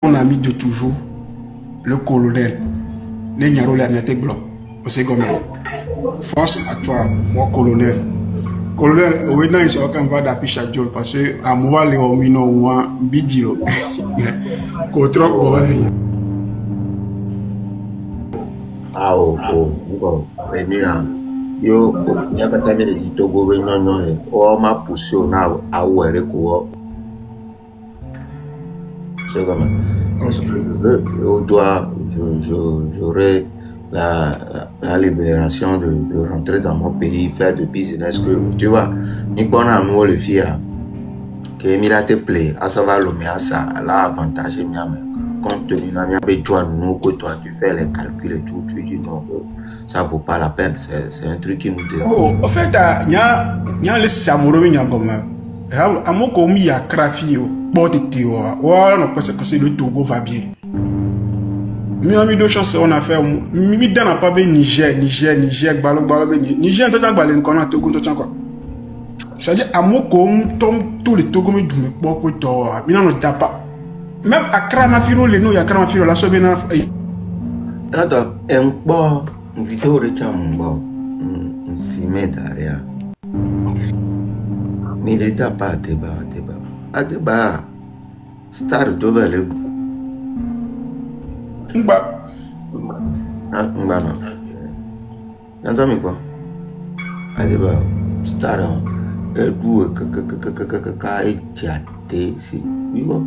mon ami de toujours, le colonel, Nenyaro Lamiate Blanc, au second. Force à toi, mon colonel. Colonel, oui, non, il s'est aucun va d'affiche à Dieu parce que à moi, les hommes, non, moi, bidilo. Contre ah, bon, yo, il y a pas de Togo, non, on m'a poussé au nav à ouer quoi. C'est comme j'aurai la libération de rentrer dans mon pays, faire du business que tu vois. Ni qu'on a nous le fier que il a te plaît, à savoir le ça, l'avantage est bien. Compte tenu de la nous que toi tu fais les calculs et tout, tu dis non, ça vaut pas la peine, c'est un truc qui nous dérange. Oh, en fait, il y a les samouraïs qui ont à mon commis, il y a Krafio, Botétéo, voilà, on pense que le Togo va bien. Mais on a mis deux chances, on a fait, mais dans la pas Niger, Niger, tout le monde qu'on a Togo, tout le monde. C'est-à-dire, à mon commis, tous les Togo, mais du coup, beaucoup de temps, mais non, on n'a pas. Même à Kranafiro, les noms, il y a Kranafiro, la somme est. Attends, un bon, une vidéo de Chambo, un film derrière. Mais il n'était pas à débat. À débat, star de Valley. Mba. Mba, non. Attends, mais quoi? À débat, star, elle doit que c'est. Oui, bon.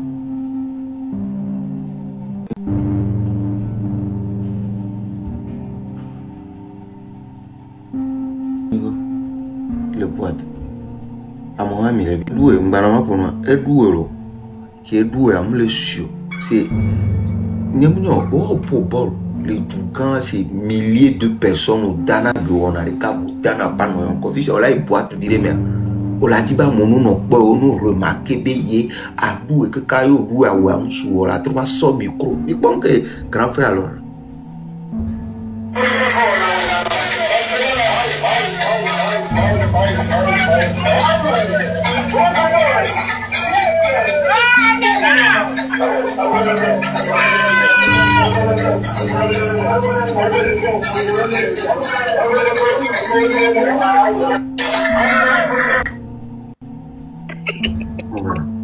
Le boîte à mon ami il est doué m'banama pour moi est doué qui est doué à me le sûr c'est n'importe oh pour bol les Toucans c'est milliers de personnes au Dana on a les câbles Dana pas nous en confusion là il boîte dire mais on l'a dit bah mon nom pas on nous remarquer bélier à doué que caillou doué à ouam sous la trois so micro mais bon que grand frère alors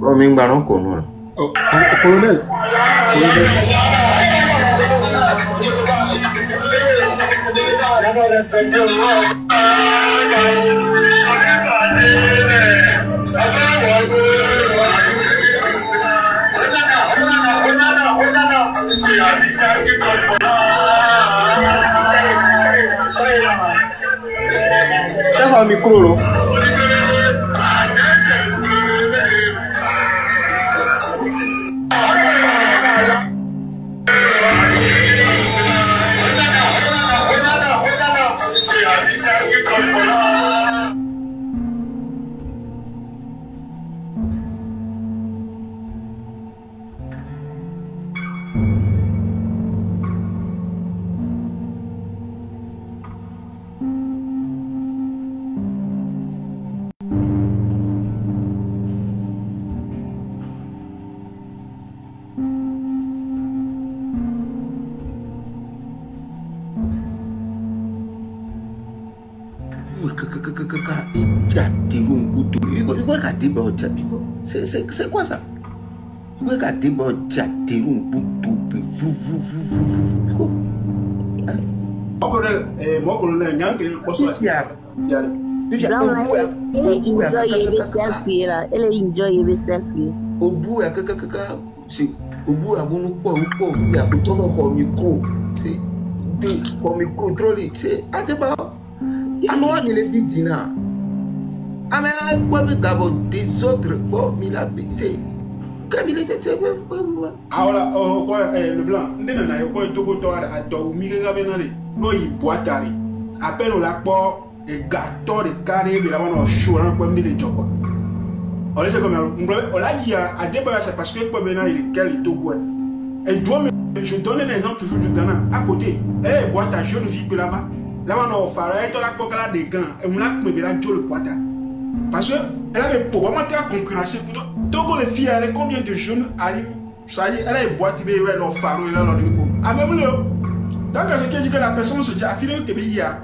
oh mais bah non colonel Colonel. T'as un micro là. C'est quoi ça? Regardez mon tchateron Mon colonel, il y a un poste là. Elle est enjoy selfie là. Elle est enjoy selfie. Au bout, c'est au bout, il y a tout le micro. C'est comme micro contrôlé. C'est à débat. Alors, il est bidina. Ah, mais quoi, mais d'abord des autres. Bon, il a c'est. Comme il était. Ah, voilà, le blanc. On est dans le Togo, à Togo, Miguel Gabenari. Non, il boit tari. Appelle au lac port. Et gâteau de carré, mais là on a chaud, on a comme des jobs. On laisse comme on l'a dit à débat, c'est parce que le problème il est quel est Togo. Et je donne l'exemple toujours du Ghana à côté. Elle boit ta jeune fille là-bas. Là-bas on a offert, elle a encore là des gants. Et on a mis là le poids. Parce que elle avait probablement été concurrencée. Togo les filles, combien de jeunes arrivent Ça y est, elle est boîte, elle est faro, elle est là. Ah, même là, donc quand je dis que la personne se dit, affirme que il y a,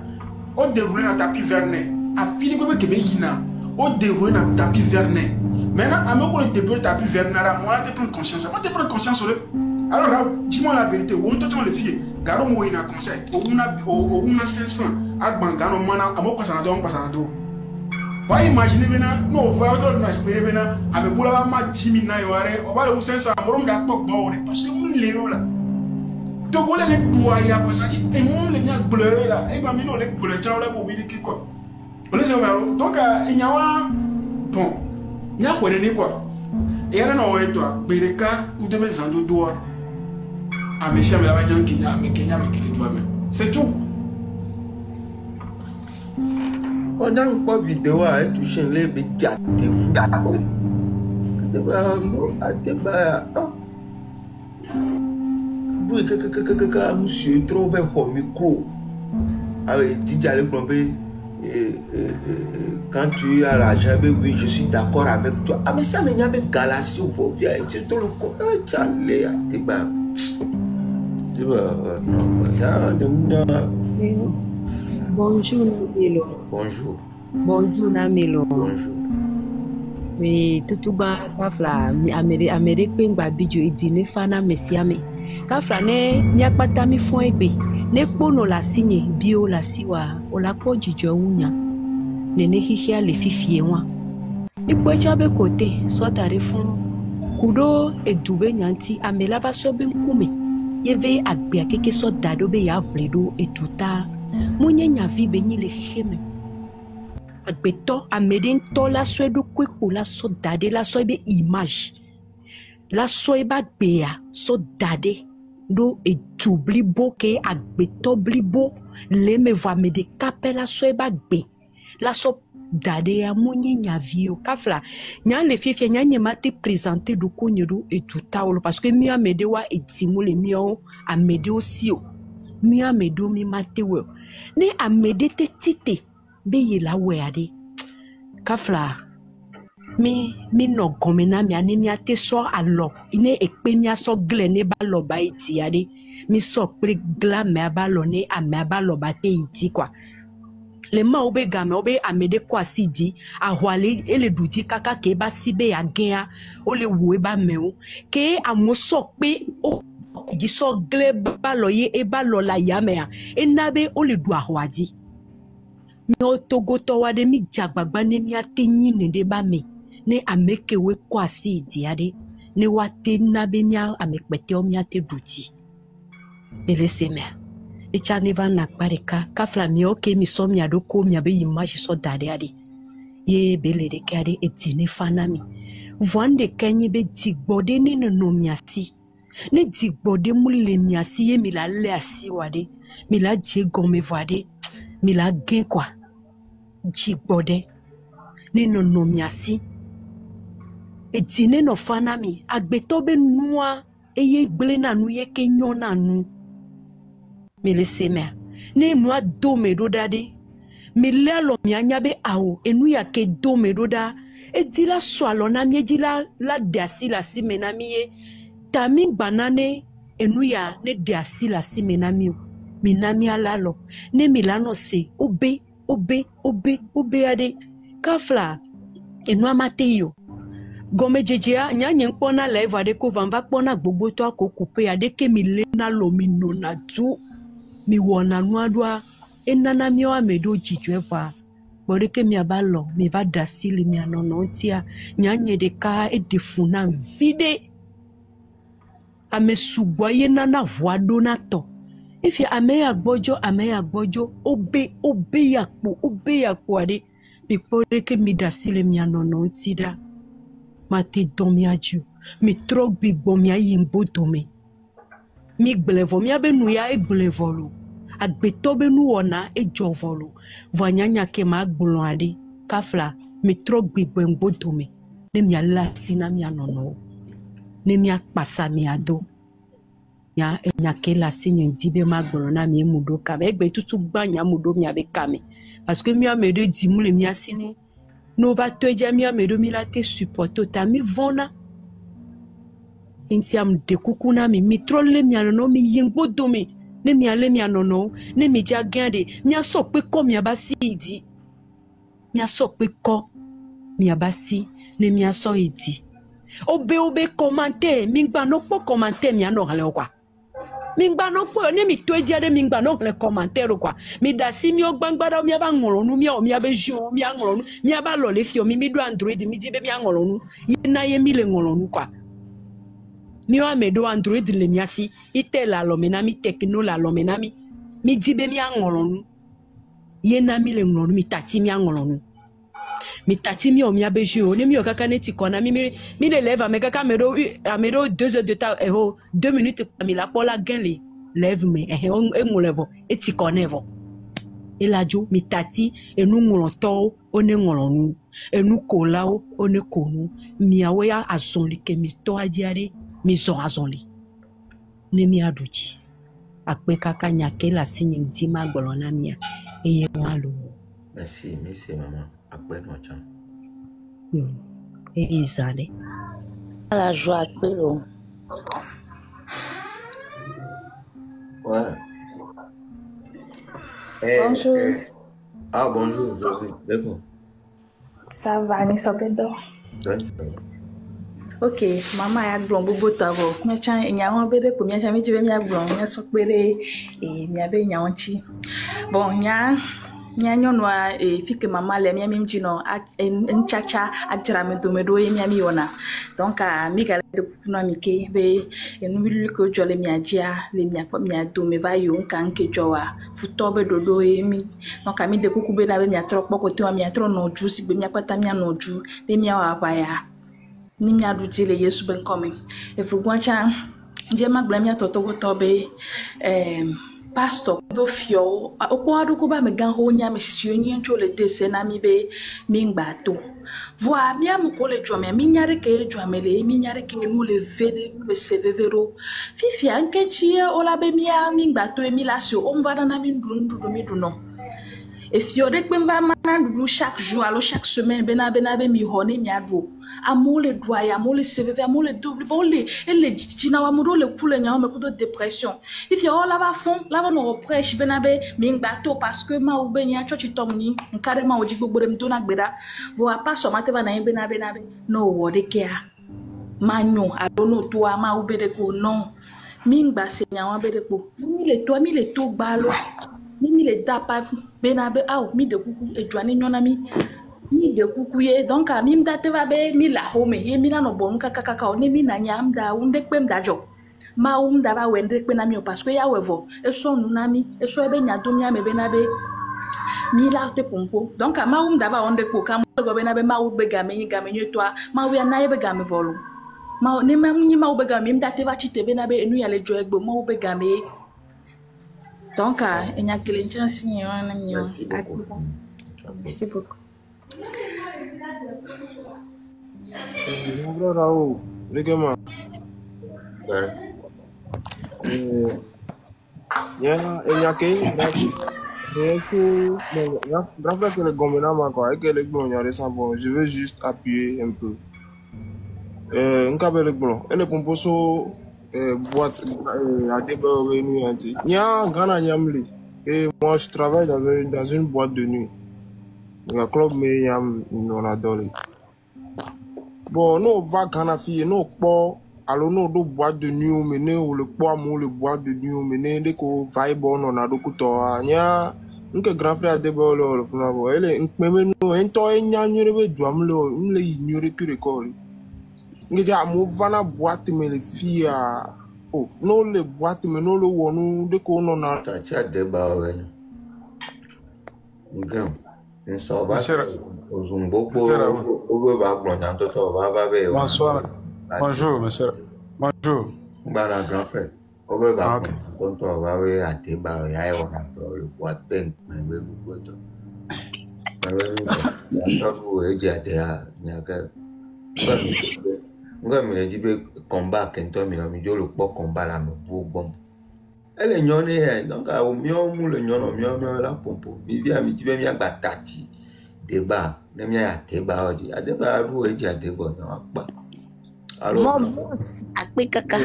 au déroulé dans tapis vernet, affirme que il y a, au déroulé dans tapis vernet. Maintenant, à moi, quand le début tapis vernet, moi, je prends conscience. Moi, je prends conscience. Alors là, dis-moi la vérité, où est-ce que les filles, garo moi il a conseil, où on a 500, à Bangano, mana, à moi passer à dos, passer à dos. Vous imaginez maintenant, nous on va autre nous espérer maintenant, avec pour la ma 10 000 naïware, on va le 500, on va le pas parce que nous les là. Donc on les doigts y a pas ça dit, et nous les bien bleu là, et quand nous les bleu, tiens là pour me dire quoi. On les aime donc il y a bon, il y a quoi de quoi. Et elle n'a pas été Bereka ou de mes andos doigts. Ah, monsieur, mais la vague Kenya, mais Kenya, mais qui les doit même. C'est tout. On a une vidéo à toucher les médias. Monsieur trouve un micro. Avec Didier Lecombe. Quand tu as l'argent, oui, je suis d'accord avec toi. Ah, mais ça, mais il y a des galaxies où vous venez. Tu te le connais, tu as l'air. Bonjour, Namelo. Bonjour. Bonjour, Namelo. Bonjour. Oui, tout bas, kafla, Amérique, Pengba, Bidjo, et dîner, Fana, Messiame. Kafla, n'y a pas d'ami fond ébé. Ne pono la signe, bio la siwa, o la po jijo unya. Nene hihia le fifie wa. Ipo chabe kote, so tarifon. Kudo e dube nyanti, amela va sobe mkume. Yeve agbe akeke so dado be ya vledo e tuta. Munye nyavi benyi le hiheme. Agbeto ameden to la swedo kweku la so dade la so ebe image. La so eba bea so dade. Do et t'oublie beau que agbeto blibo le me va me de capella so bagbe la so dade a munye nyavio kafla nya le fifia nya nyema te présenter do konyedo et tout taolo parce que mi amede wa etimule mi o amede aussi o mi amedo mi matewe ne amede te tite be ye la we ade kafla mi no gomena mi ani ate so alo ine ekpenia so gle ne ba lo ba iti ade mi so pre gla me ba lo ne ame ba lo ba te iti kwa le ma obe game obe amede kwa sidi ahwale ele duji kaka ke ba sibe ya gea o le wo ba mewo ke amoso pe o di so gle ba lo ye e ba lo la ya me a enabe o le du ahwadi no togo to wa de mi jagbagba ne mi ate nyine de ba me ne ameke we kwa si diade ne wate na benya amekpete o miate duti bele seme e chane va na pareka kafla mi oke mi so mi adoko mi abe image so dade ade ye bele de kade etine fanami vande kenye be digbode ne no miasi ne digbode mule miasi ye mi la le asi wade mi la je gome voade mi la gen kwa digbode ne no miasi etine no fanami agbeto be noa eye gble na nu ye ke nyona nu me le seme ne noa do me do dade me le alo mi anya be awo enu ya ke do me do da e di la so alo na mi di la dasi la si me na mi ye tami banane enu ya ne dasi la si me na mi ala lo ne mi la no se obe ade kafla enu amate yo Gome jejea nyanye mpona live adeko vamba pona gbogbo to akokupe adeke mi le na lo mi no na tu mi wona nu adwa enana mi o amedo jiju efa boreke mi abalo mi va dasili mi anono tia nyanye de ka edefuna vide amesugwa ye nana wado na to ifi ame agbojo obe yakpo ade mi poreke mi dasili mi anono tia ma te domi adieu mi trok bi bomi ayimbo dome mi gblevo mi abe nu ya egblevo agbeto be nu ona ejovolo vanyanya ke ma gbulon ade kafla mi trok bi bombo dome ne mi ala sina mi anono ne mi akpasa mi ado ya enya ke la sinyo dibe ma gbulon na mi mudo ka egbe tutu gba nya mudo mi abe kame parce que mi amede dimule mi asini no va te dire mi amedo mi la te supporto ta mi vona intiam de kukuna mi trolle mi anono mi yengbo domi ne mi ale mi anono ne mi ja gande mi aso pe ko mi abasi idi mi aso pe ko mi abasi ne mi aso idi obe commenter mi gba no po commenter mi ano hale kwa mi gba no po ne mi to edia de mi gba no le commentaire quoi mi da si mi ogbangbada mi aba ngoronu mi o mi abejo mi angoronu mi aba lo le fi o mi do Android mi jibe mi angoronu na ye mi le ngoronu quoi mi wa me do Android le mi asi ite la lo mena mi techno la lo mena mi jibe mi angoronu ye na mi le ngoronu mi tati mi angoronu mi tati mi o mi abejo ne mi o kaka ne ti kona mi le lève me kaka me do 2 heures de temps 2 minutes mi la pola gain le lève me on levo e ti kona evo e la jo mi tati enu ngolonto one ngolonu enu kola one konu mi awe ya azonli ke mi to adiare mi son azonli ne mi aduji akpe kaka nyake la sinye nti ma gbolona mi e ye wa lo. Merci maman. Après mon chant. Et Isale. À la joie, Pélo. Ouais. Bonjour. Ah, bonjour, d'accord. Ça va, ni sokedo. Ok, maman ya glon bobo tavo. Nya chan nya won bede ko nya chan mi jibe mi aglon nya sokpere mi abe nya won chi. Bon, nya nyonwa fike mama le mi mjino nchacha ajra me do mi ona donc mi gale de kuna mi ke be enu bi ko jole mi ajia le mi akpa mi ado me va yo nka nke jowa futobe dodo mi donc mi de kuku be na be mi atro poko te mi atro no ju si be mi akpata mi no ju le mi awa pa ya ni mi adu jile Yesu ben come e fu gwancha je magba mi atoto go tobe pastor do fio okwado ko ba me gan ho nya me sisi onye ncho le dese na mi be mi ngba to voa mi am ko le jome mi nyare ke jome le mi nyare ke mu le vede le sevevero fifi ankechi ola be mi a mi ngba to mi la so on va na mi ndundu mi duno e fio de pe mba mandu chaque jour alo chaque semaine bena be mi hone mi adu amole doya amole seveve amole double voler ele jina wa mudo le kule nya me kudo dépression if yo la ba fond la ba no reproche bena be mi ngba to parce que ma ube nya church tomni nkare ma oji gbogbo dem to na gbeda vo apa so mate ba na bena be no wode kia manyo adono to ama ube de ko non mi ngba se nya wa be de ko mi le to gba lo mi le dapa bena be aw mi de kuku e joani nyona mi de kuku ye donc mi mdate va be mi la home ye mi na no bon kaka ne mi na nyam da unde kpem da jo ma da ba wende kpe na mi parce que ya wevo e so nu na mi e so ebe nya do mi ame be na be mi la te pompo donc ma da ba onde ko kam go be na be ma be ga me nyetwa ma we na ye be ga me volu ma ne ma ni ma be ga me mdate va chite be na be enu ya le jo egbo ma be ga me donc enya kele chance ni wana ni merci beaucoup. Mon frère Raoul, regarde-moi. Il y a que les gomina ma quoi, et que les blonds y a récent bon, je veux juste appuyer un peu. Un câble les blonds, et les composos boîte à débarrer nuit anti. Il y a un grand anyamli, et moi je travaille dans une boîte de nuit. Le club mais yam on adore. Bon, nous va canafi, nous pas alors nous do boîte de nuit mener ou le poids mou le boîte de nuit mener dès qu'on va bon on a do kutoa nya nke grand frère de bolo le fnabo ele même nous ento enya nyure djam le ignore que récolte ngeja mo vana boîte mais les filles oh non le boîte mais non le wonu dès qu'on on a ta cha de ba ouais ngam so ba Bonsoir. Bonjour, monsieur. Bonjour. Voilà, grand frère. Quand tu vas à tes barres, il y a le bois de peine, mais vous combat, elle est nyonée, donc au mieux, le nyon, la pompe. Vivia, mi tu veux bien batati. Débat, nem ya débat, a débat, ou et ya débat, non, pas. Allô? Mon boss, akpe kaka.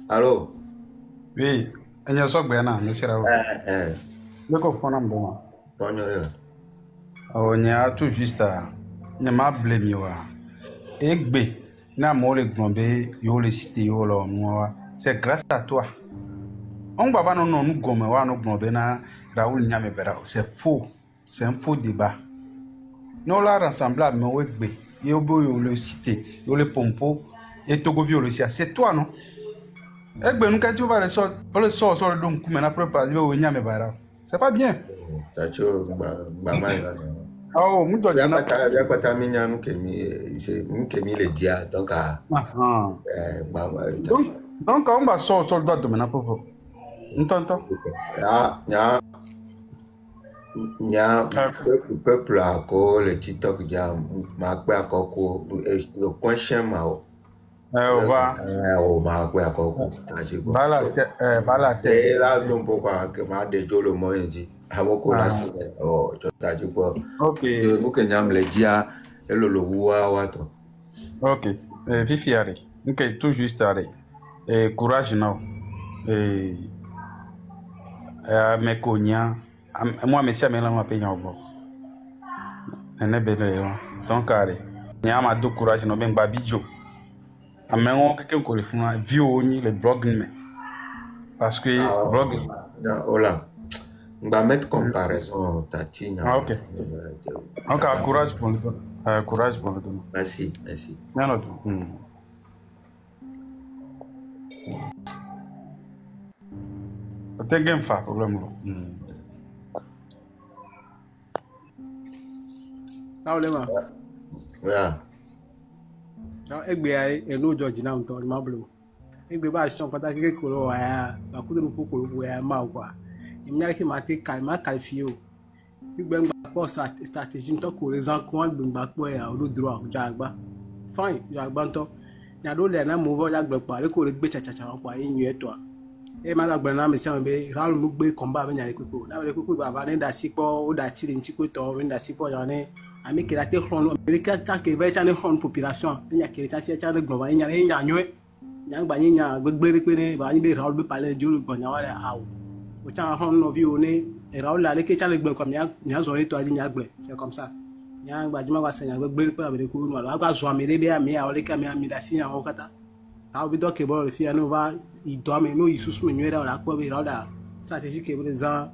Allô? Oui, il y a ça bien, monsieur Raoul. Le coffre en bon. Oh, il y a tout juste à. Il y a ma blême, Egbe, na mole glombe, yo le cité, yo lo moi. C'est grâce à toi. On va pas nous gomme, wa nous glombe na Raoul Nyame Bera. C'est faux. C'est un faux débat. Nous la rassemblable, mais Egbe, yo le cité, yo le pompo, et Togo violence. C'est toi, non? Egbe, nous quand tu vas le sort sur le don, comme on a préparé au Nyame Bera. C'est pas bien. Oh, nous doit dire. Il pas ta minya nous kemi le dia donc donc on va sortir soldat de maintenant pour entends nya peuple à ko le TikTok dia ma pe akoko le conscient ma o va ma pe akoko bala te la don pourquoi que ma de jo le moyen dit avoko la si oh jota ji po OK nous que nyam le dia et le wa to OK fifi are OK tout juste are courage now me konya moi monsieur me la ma pe nyan bo ene bele yo donc are nya ma do courage no ben babijo amengo quelqu'un ko le fun view ni le blog me parce que blog hola on va mettre comparaison tati nya OK courage pour le courage pour le don merci non tem fa problème Lema. Yeah. Now, Egbe, a no judge now, to Mablo. Egbe by some Pataki Kuro, I couldn't cook where Mawa. In Yaki Mati Kalma Kalfio. You bring back post strategy to cool is on bring back where I would draw Jagba. Fine, Jagbanto. Now, don't let them move all that block, but they could be chacha in your tour. A man of Bernam is some bay, Raul Mugbe combat when I could. Now, they could have an Sipo or that city in Chico in the Sipo on it. I make it a take from America, take a very channel from population. In your case, I see a child global in your young Banina, good berry queen, but I need Raul be Palen Julu Gonawara out. Which are home of you, a Raul like a child block from Yazori to Adinagble, so come, sir. Young Bajima was saying, I will break up with the cool one. I got Swami, me, I'll make a man, Midasina, Okata. I'll be talking about if you are no, you don't know you sustain you out like what other strategic cable is a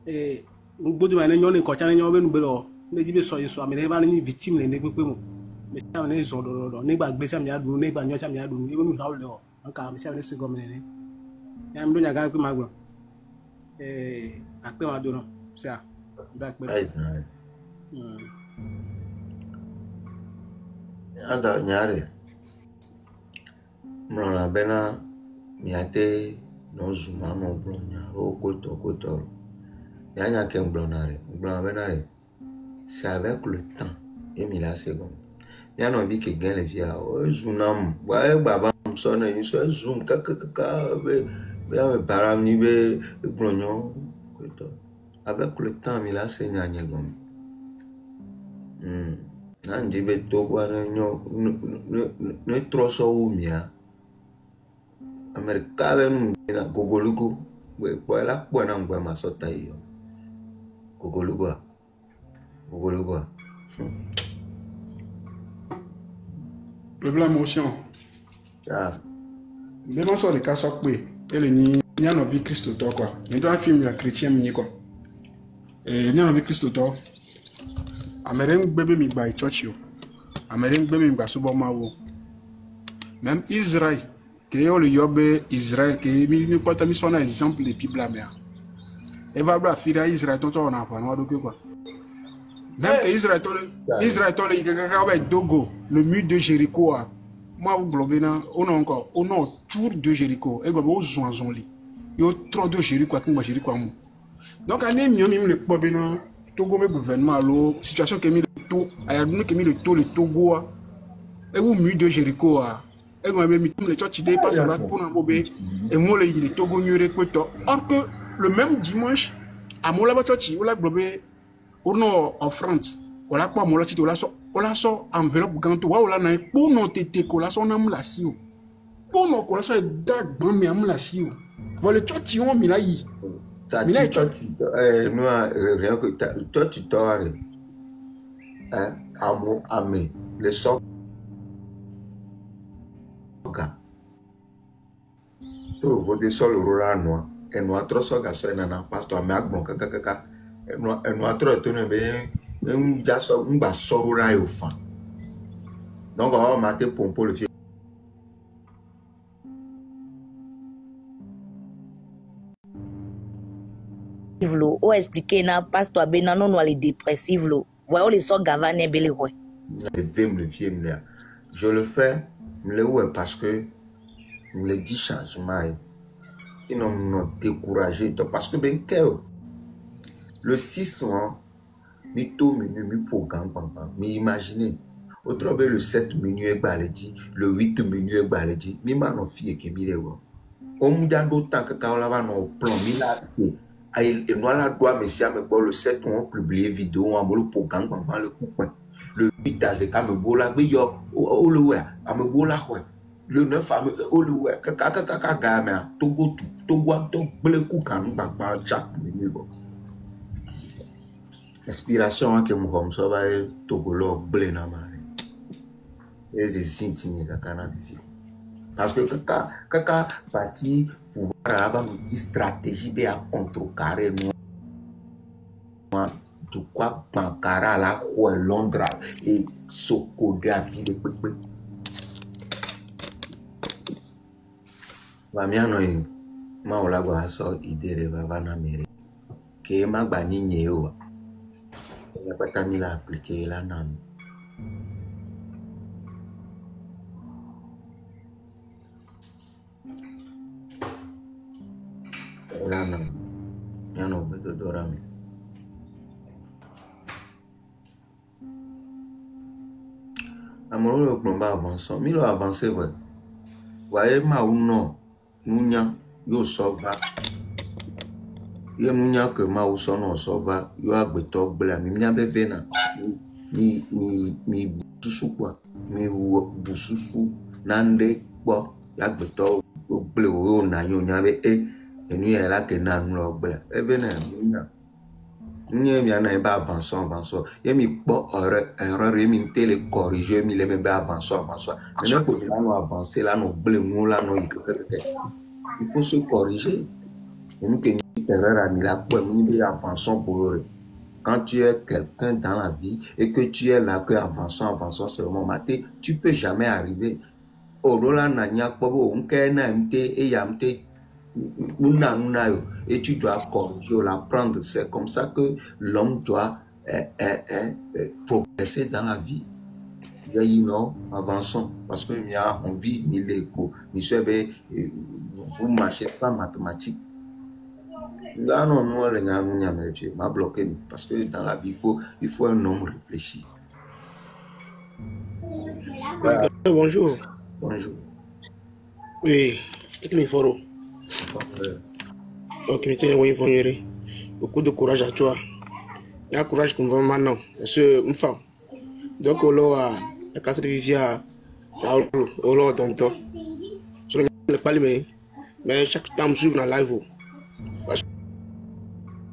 good man and your cotton below. Maybe so you saw me never any victim in the book. Mr. Nez or neighbor Gresham Yadu, neighbor Yocham Yadu, even without law. I can't say this government. I'm doing a guy with my girl. I don't know, sir. That way. Ada nyare. Mrona bena miate no zuma no blonya o koto. Yanya ken blonare. Blona benare. C'est avec le temps et la seconde. Il y a envie que gagne les filles. Oh, zoom, ouais, baba, sonne, il se zoom, be param ni be blonyon. Avec le temps, il a saigné à Niagam. Nan di be togo ne troso umia. Amerika be na gogolugo. We la buena ngwa masota hiyo. Gogolugo. Le blanc motion. Mais non, sur les cas choc, elle est ni en vie Christ toi quoi. Mais dans un film chrétien ni quoi. Et ni en vie Christ toi. Américain bébé mi by church yo. Américain bébé mi by subo mawo. Même Israël, que yo le yobe Israël que mi pas ta mission un exemple de Bible là. Et va bra fira Israël tonto on a pas no do quoi. Même que Israël, il Dogo, le mur de Jéricho, moi, vous blogez, on a encore, on a tour de Jéricho, et comme on zon li, il y a trop de Jéricho, comme Jéricho. Donc, on est mieux, même le problème, Togo, le gouvernement, la situation qui a mis le taux, il y a mis le taux, le Togo, et au mur de Jéricho, et comme même les church, ils passent là pour un bobé, et moi, le Togo, il y a or que le même dimanche, à mon laboratoire, on a globé, on a offrande, on l'a pas mon site on l'a so enveloppe ganto wa on na pour non tete ko la so na mla si o pour non ko la so dag ban mi amla si o voilà choti on mi la yi mi la choti nous rien que toi tu t'as hein amour amé le soc to voter sur le rora noir et noir trop so ga so na pasteur me agbon kaka et noir trop to ne be un so un ba so rora yo fan donc on va mater pompo le lo o expliquer na pasteur bena non les dépressifs lo voyons les so gavane bele quoi le vieux je le fais le ouais parce que me dit changement sinon nous décourager parce que ben le 6 mois mi tout menu mi programme mi imaginez autre le 7 menu e baledi le 8 menu e baledi mi ma no fie ke mi lewo o mu ja do ta ka la va no plan mi la ti ai e no la doit monsieur me le 7 on publier vidéo on le programme le coup le 8 à c'est me bola be yo o le ouais a me bola quoi le 9 à me o le ouais ka ga me togo to ble ku kan ba jack mi bo inspiration que mo so va togo lo ble na ma et des signes kana parce que kaka parti pouvoir avoir une stratégie de contrecarrer moi du quoi bankara la quoi Londres et socode à vie de pépé va bien no ma ola gwa so idée va na mere que ma gba ni nyeo ya pata mi la appliquer la nan là non ya no be do dorami amoro le ba avancer mi lo avancer voyez ma ou non nunya yo sova ye nunya que ma ou so no sova yo agbeto gbla mi nya be vena mi bususu kwa mi bususu nande po ya agbeto gble o na yo nya be et nous est là que nous l'obé et bien nous y ba avancer et mi po erreur et mi télé corriger mi les me ba avancer mais nous pour nous avancer là nous blé nous là nous il faut se corriger et nous que erreur à mi la pour nous bien avancer pour eux quand tu es quelqu'un dans la vie et que tu es là que avançant seulement maté tu peux jamais arriver au là na nya po on na mte et yamte et tu dois corriger, l'apprendre. C'est comme ça que l'homme doit progresser dans la vie. Non, avançons. Parce que on vit mille échos. Vous marchez sans mathématiques. Là, non, m'a bloqué. Parce que dans la vie, il faut un homme réfléchi. Voilà. Bonjour. Bonjour. Oui, il faut. Ok, beaucoup de courage à toi. Il y a courage qu'on va maintenant. C'est une femme. Donc, on a la carte de vivia, on a tonton. Je ne sais pas mais chaque temps, je suis dans la live.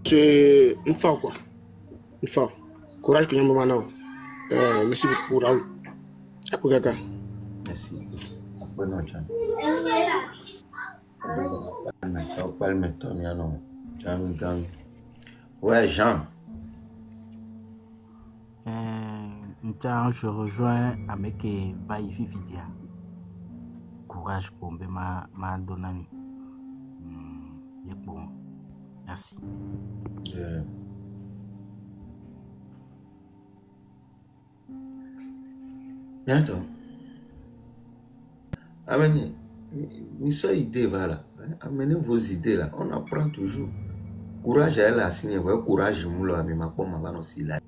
C'est une femme, quoi. Une femme. Courage que nous avons maintenant. Merci beaucoup, Raoul. Merci. Bonne nuit. Ouais, Jean. Je rejoins avec Vaïfi Vidia. Courage pour ma donami. Bon. Merci. Bientôt. Amenez. Mais ça idée voilà. Amenez vos idées là. On apprend toujours. Courage à elle a signé. Courage moula mais ma pomme va aussi là.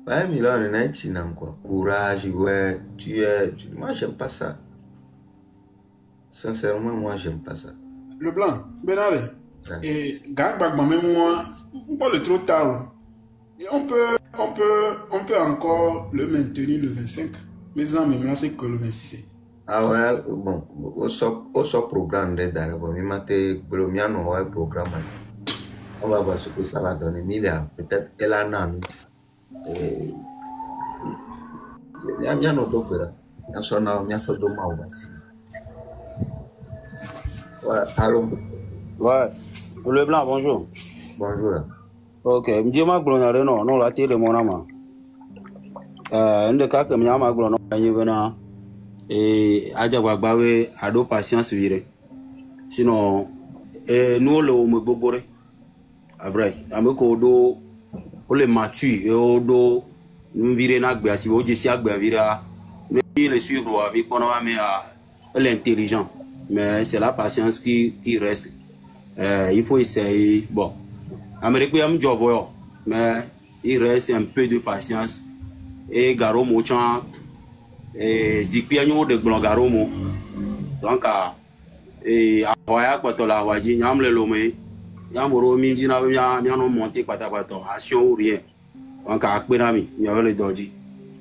Ouais, mais là on est chinam quoi. Courage, ouais. Moi j'aime pas ça. Sincèrement, moi j'aime pas ça. Le blanc, Benare. Et Gagbag m'a même moi, pas le trop tard. Et on peut encore le maintenir le 25. Mais en même temps, c'est que le 26. Ah ouais, bon, au programme de Darabo, il m'a dit que le mien a un programme. On va voir ce que ça va donner. Mais peut-être qu'elle a un il y a un autre opéra. Il y a un autre aussi. Ouais, allô. Ouais, le blanc, bonjour. Bonjour. Ok, je dis ma glonare non la télé mon ama. Ndeka que ma glono yevena et aja gbagbawe ado patience vire. Sinon nous le me bobore. À vrai, ameko do pour les mature et odo nous vire na gbe asi o jesi agbe vira. Mais le suivre avec on va mais l'intelligent. Mais c'est la patience qui reste. Il faut essayer. Bon, Amérique, mais il reste un peu de patience. Et Garomo, et Zipiano de Garomo. Donc, et à Hawaii, quand on l'a dit, Yam le Lomé, Yamoro, Minjina, Yano monté, Patapato, Action ou rien. Donc, à Kbenami, il y avait le Dodji.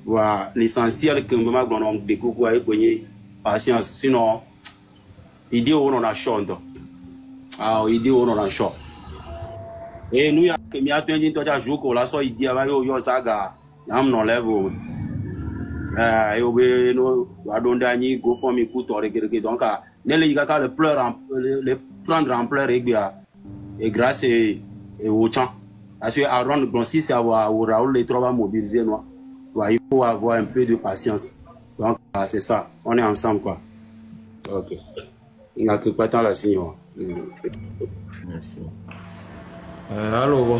Voilà, l'essentiel que nous avons découvert, c'est patience. Sinon, idée on a chaud. Ah, idée on a chaud. Et nous, il y a que nous avons dit que jour qu'on a so idée avec yo saga, nous non level. Et on va donner go for me pour toi donc ne les gars le pleur le prendre en pleurs et grâce au champ. Parce que Aaron Blancy c'est avoir Raoul les trois mobilisés nous. Il faut avoir un peu de patience. Donc c'est ça, on est ensemble quoi. OK. Il n'a pas tant la signe. Merci. Allô,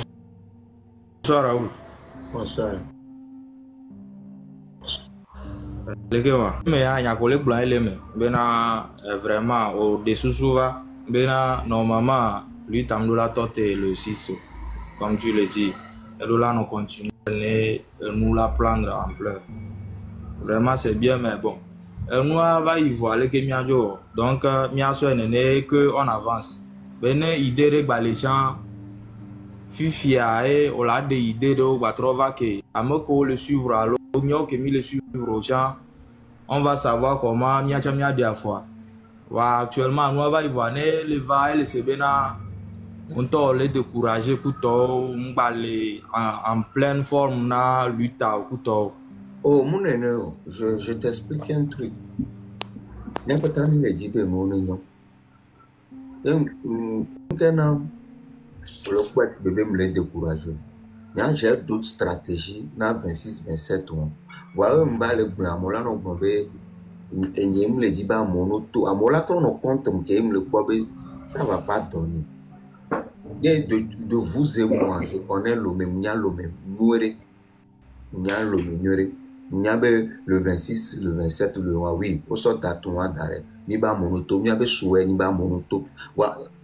bonsoir Raoul. Bonsoir. Les gars, mais il y a un collègue blanc, vraiment au-dessous souvent, normalement, lui t'amène la torte et le 6, comme tu le dis. Et là, nous continuons nous la prendre en pleurs. Vraiment, c'est bien, mais bon. Nous va y voir les gens, donc mia so ene que on avance. Bene idée les gens fifia et on a des idées de va trouver que amoko le suivre alors mio que mi le suivre aux gens. On va savoir comment mia chamia bien fois. Wa actuellement nous va y voir les va et les sebena on t'a les décourager pour toi en pleine forme na lutte au couteau. Oh, mon aîné, je t'explique un truc. Il n'y a pas tant de dit que mon aîné. Donc, le quoi bébé me l'a découragé. J'ai d'autres stratégies dans 26-27 ans. Voilà, je vais le blanc, je vais le me le dit, mon auto, à mon laton, on compte que me le quoi, ça ne va pas donner. De vous et moi, je connais le même, il y a le même, il y a le même. Il y a le 26, le 27, le 8, oui, au sort d'atouma d'arrêt. Ni ba monoto, ni ba souhait, ni ba monoto.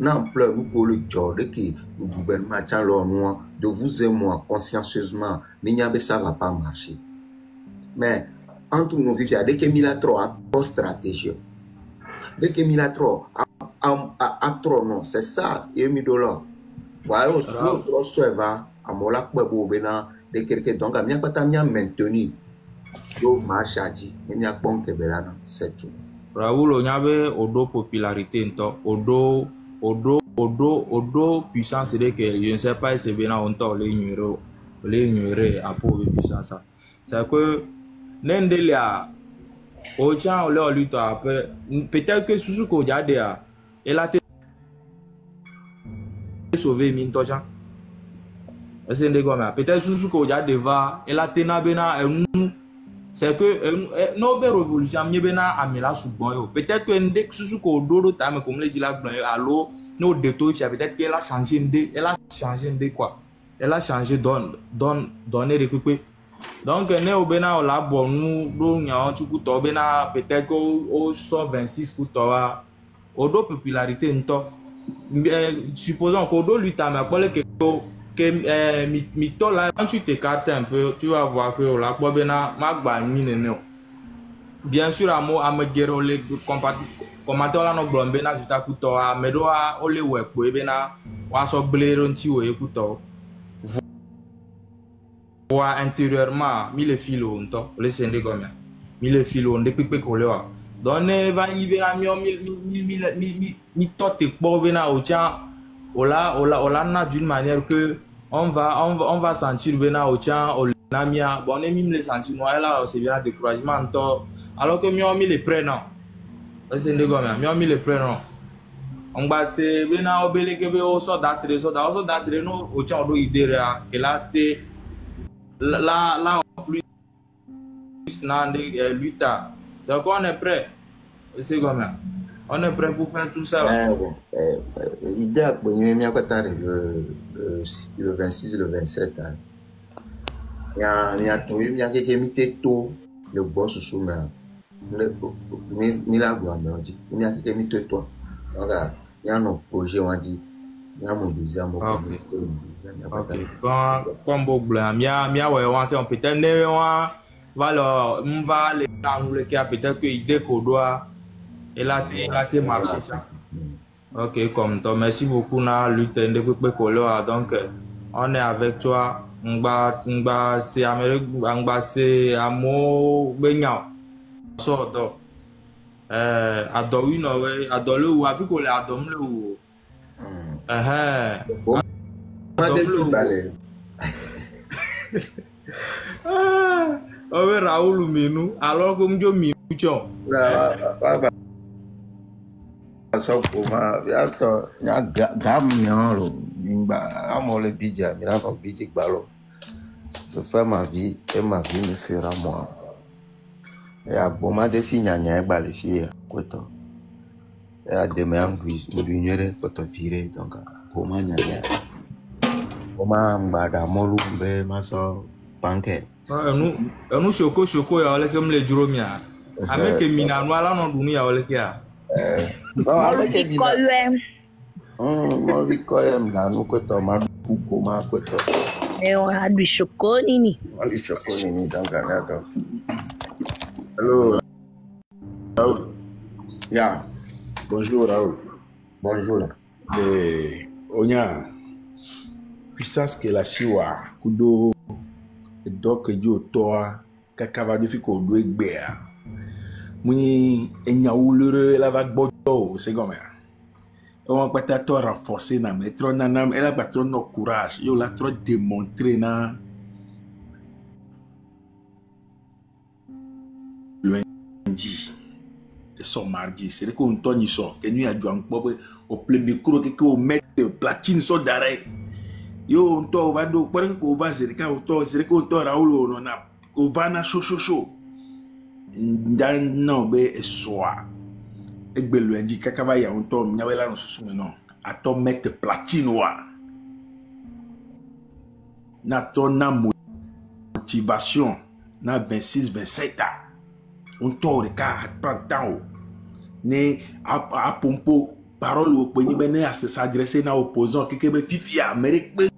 Non, pleure, nous pour le jour de qui le gouvernement tient leur noir, de vous et moi, consciencieusement, mais ça va pas marcher. Mais, entre nous, dès que il a trop à stratégie, dès que il a trop à trop, non, c'est ça, et $1000. Voilà, on se trop souvent, à mon lac, de quelqu'un, donc, à mia pas maintenu. Yo marchaji, il y a bon que belana, c'est tout. Raoul, on y avait odo popularité, odo puissance, c'est que je ne sais pas si c'est bien on t'a l'ignorer à pour puissance. C'est que n'endelia, au tient on leur lutte après, peut-être que sous ce qu'on a dit, elle a été sauvée mintoja. C'est des gommes. Peut-être sous ce qu'on a dit, elle a été nabena c'est que nos révolutions peut-être que dès que ce qu'on doit comme les dit là alors nos détours peut-être qu'elle a changé de quoi elle a changé donner récupérer donc ne obena la bon nous nous tout coup bena peut-être au 126 pour toi au do popularité nto supposons qu'on doit lutter mais que mito là quand tu t'écartes un peu tu vas voir que la bobena magba mine bien sûr à me guérir les commentateurs là no blombe na juta kuto a medo a ole we po bena wa so bleron ti we kuto. voit intérieurement mi le filo onto le sende comme mi le filo onde pipe ko le wa donc ne va y vera mi tote po bena au tien ola na d'une manière que on va sentir bena au tien au namia bon ne mi le sentir moi là c'est bien découragement to alors que mi le prénom le sende comme mi le prénom on va se bena obele ke be o so datre no o tien do idée que là te là plus nande luta donc on est prêt c'est comme ça on est prêt pour faire tout ça idée à le 26 le 27 il y a tout il y a quelques mito le boss sous main ni la gloire me dit il y a quelques mito toi voilà il y a un projet on dit il y a mon bizarre mon ok comme blanc mia ouais on peut-être ne on va les dans le cas peut-être que idée qu'on doit et là t'es marché ok comme toi merci beaucoup na lutte de peu color donc on est avec toi on va c'est Amérique on va c'est amo benya sorto adori no we adole ou avec ko le adom le ou oh Raoul menu alors comme je menu chon so kuma ya to ya gam yoro ngba amole bija mi na ko biji gbalo je fais ma vie et ma vie me fera moi ya boma de signanya gba le fie koto ya de me angui nyere koto vire donc boma nyanya boma ngba molu be maso banke nous choko ya ole kem le juromia avec mina no ala no dunu ya ole kia mo vi koyem la no ko to ma ku ma ko to on a du chocolat ni donc d'accord hello Raoul yeah bonjour Raoul bonjour onya puissance que la siwa kudo donc jo toa kakava de fiko do egbea muni enya ulure la va gbodo c'est comme on peut être renforcer na metro na elle a pas trop no courage yo la trop démontrer na lundi et son mardi c'est que on toni so que nous a dû en pobe au plein micro que on mette platine so d'arrêt yo on to va do pour que on va c'est que on to Raoul on a on va na chaud dan no be soa egbe lundi kakava ya on to nyawela no susu no ato mette platine wa na to na motivation na 26 27 ans on to de ka prend temps ne a pompo parole au poni bene à s'adresser na opposant kekebe fifi Amérique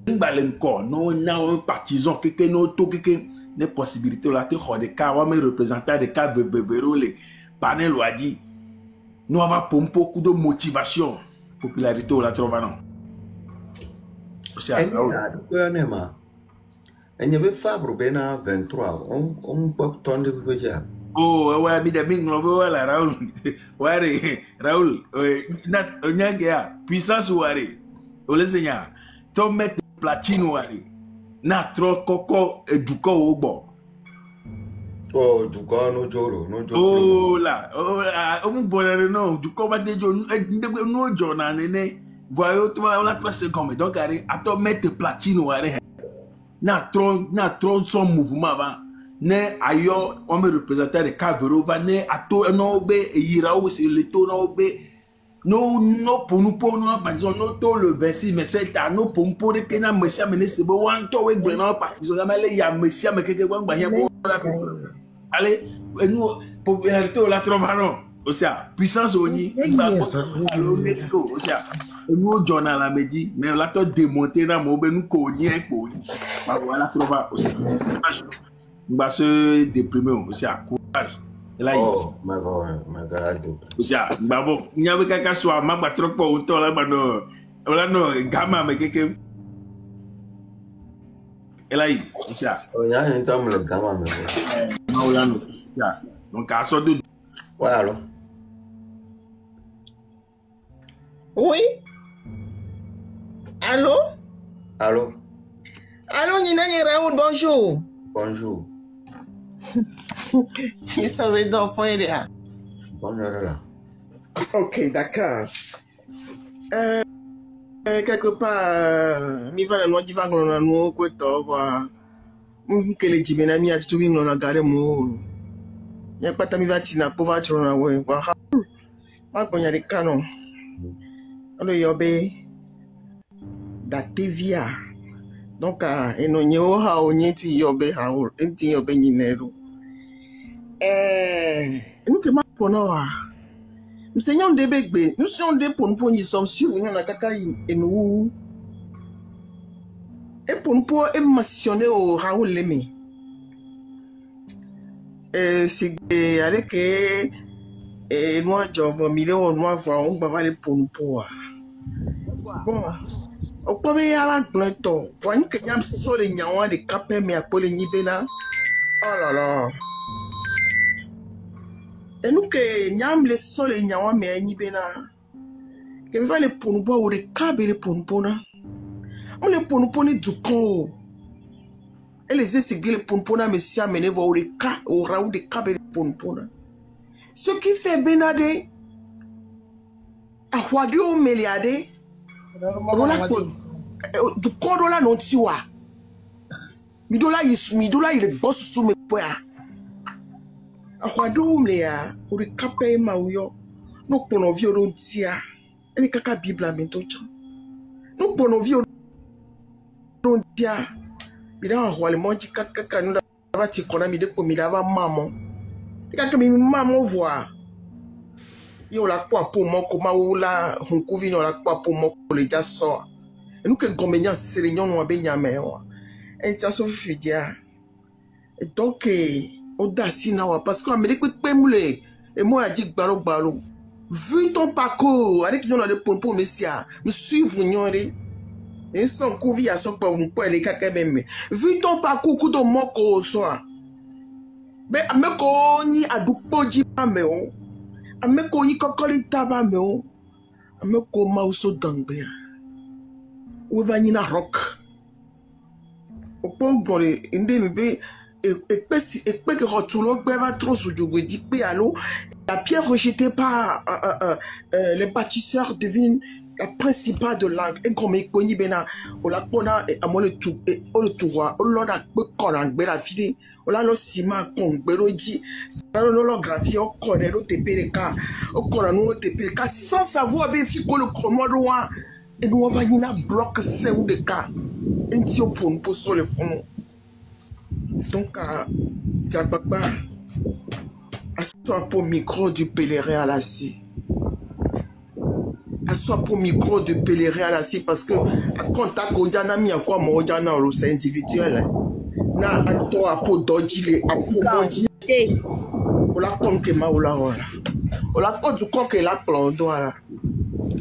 balenko no na partisan keke no to keke ne possibilité la te xode ka wa me représentant de ka verole panel a dit no va pompo coup de motivation popularité la trovano c'est honnêtement il y avait Fabre bena 23 on peut tendre déjà oh ouais mi de bing no wala Raoul wari Raoul na onyanga puissance wari ole seigneur to mettre platine wari na tro koko eduko ogbo oh eduko no joro oh la o mu bonere no eduko ba dejo no jo na nene voyo to la 3 secondes donc ari ato mettre platine wari na tro son mouvement va ne ayo on me représenter de Cavero va ne ato no be yira o c'est le to no be no pour nous par exemple no to le 26 mais c'est ta no pour de kena monsieur mais c'est bon wan to we gbe na pa ils ont jamais ya monsieur mais keke gba gba yen allez nous popularité la trovano aussi puissance oni aussi nous journal la medi mais la to démonter na mo be nous konyi ko ni ba voilà trova aussi ba se déprimer aussi courage là my god aussi ba bon nyawe kaka so ma gba trop po on to la gba no ola no gama me keke Elaï, ça. Il y a un temps, le gamin. Non, il y a un ça. Donc, à ça de. Ouais, alors. Oui. Allô? Allô? Allô, Nina Raoul, bonjour. Bonjour. Il savait d'enfant, il est là. Bonjour là. Ok, d'accord. Quelque part, mi va la noix d'hiver, on a nous, quoi, voir. Que les Jibenami a tout bien, on a garé mon. Il n'y a pas de mi va tina pour voir, on a ouais, quoi. Ah, quand il y a des canons. Alors, il y a da TVA. Donc, eno nyo ha onye ti yobe ha o enti yobe nyinero. Nous que ma pona wa. Msenyon de begbe, nous sommes de ponpo ni som suivre nous na kaka enu. E ponpo e mentionné au Raoul Leme. C'est avec moi j'envoie million moi voir on va les ponpo. Bon. O pobe ya la gblento voyons que nyam so le nyawa de capé mais apole nyibena oh là là et nous que nyam le so le nyawa mais nyibena que me va le ponpo ou le cabe le ponpo na on le ponpo ni du con et les essayer le ponpo na mais si amener voir le ca au raou de cabe le ponpo na ce qui fait benade a hwadi o meliade du kodola non tiwa midola il boss sous mes poya akwado mlea uri kape mauyo no pono vio don tia eni kaka bibla mentocha no pono vio don tia bida wale monji kaka no va ti kona mi de ko mi dava mamo kaka mi mamo voa yo la kwa po moko maula hunkuvi no la kwa po moko le jaso et nous que gomenya serignon no abenya mewa et ça so fidia et donc audaci na wa parce que Amérique pe mule et moi a dit gbaro vu ton parcours avec nous de pompo messia nous suivre nyori et son kuvi a son pa mon les kaka même vu ton parcours ku do moko so be ameko ni adupoji ameo ameko ni kokoli taba meo ameko mauso dangbe ou vanina rock au point où les indemnités et que retourne va trop sous du dit pe allo la pierre rejetée par les bâtisseurs devine la principale de langue et comme éconi bena on la pona et à moi le tout et on le tour on l'a peu corang bela fide on l'a le ciment con beroji ça l'holographie on connaît le TPK on connaît le TPK sans savoir bien fi ko le chromo droit et nous on va y na bloc c'est ou de cas un tio pour sur le fond donc tiens papa assois pour micro du pèlerin à la scie assois pour micro du pèlerin à la scie parce que à contact au jana mi à quoi mon jana au c'est individuel na à toi pour dodger à pour dodger on la comme que ma ola on la pas du con que la plan doit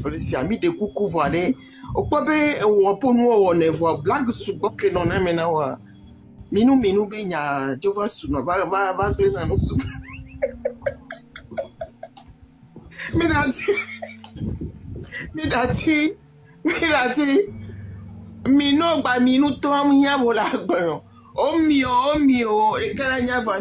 on s'est ami de coucou voilà au pas be ou pour nous on est voir blague sous que non mais wa minu be nya jova suna va na no su Midati mino ba minu to amunya bola gboro o mio e kara nya va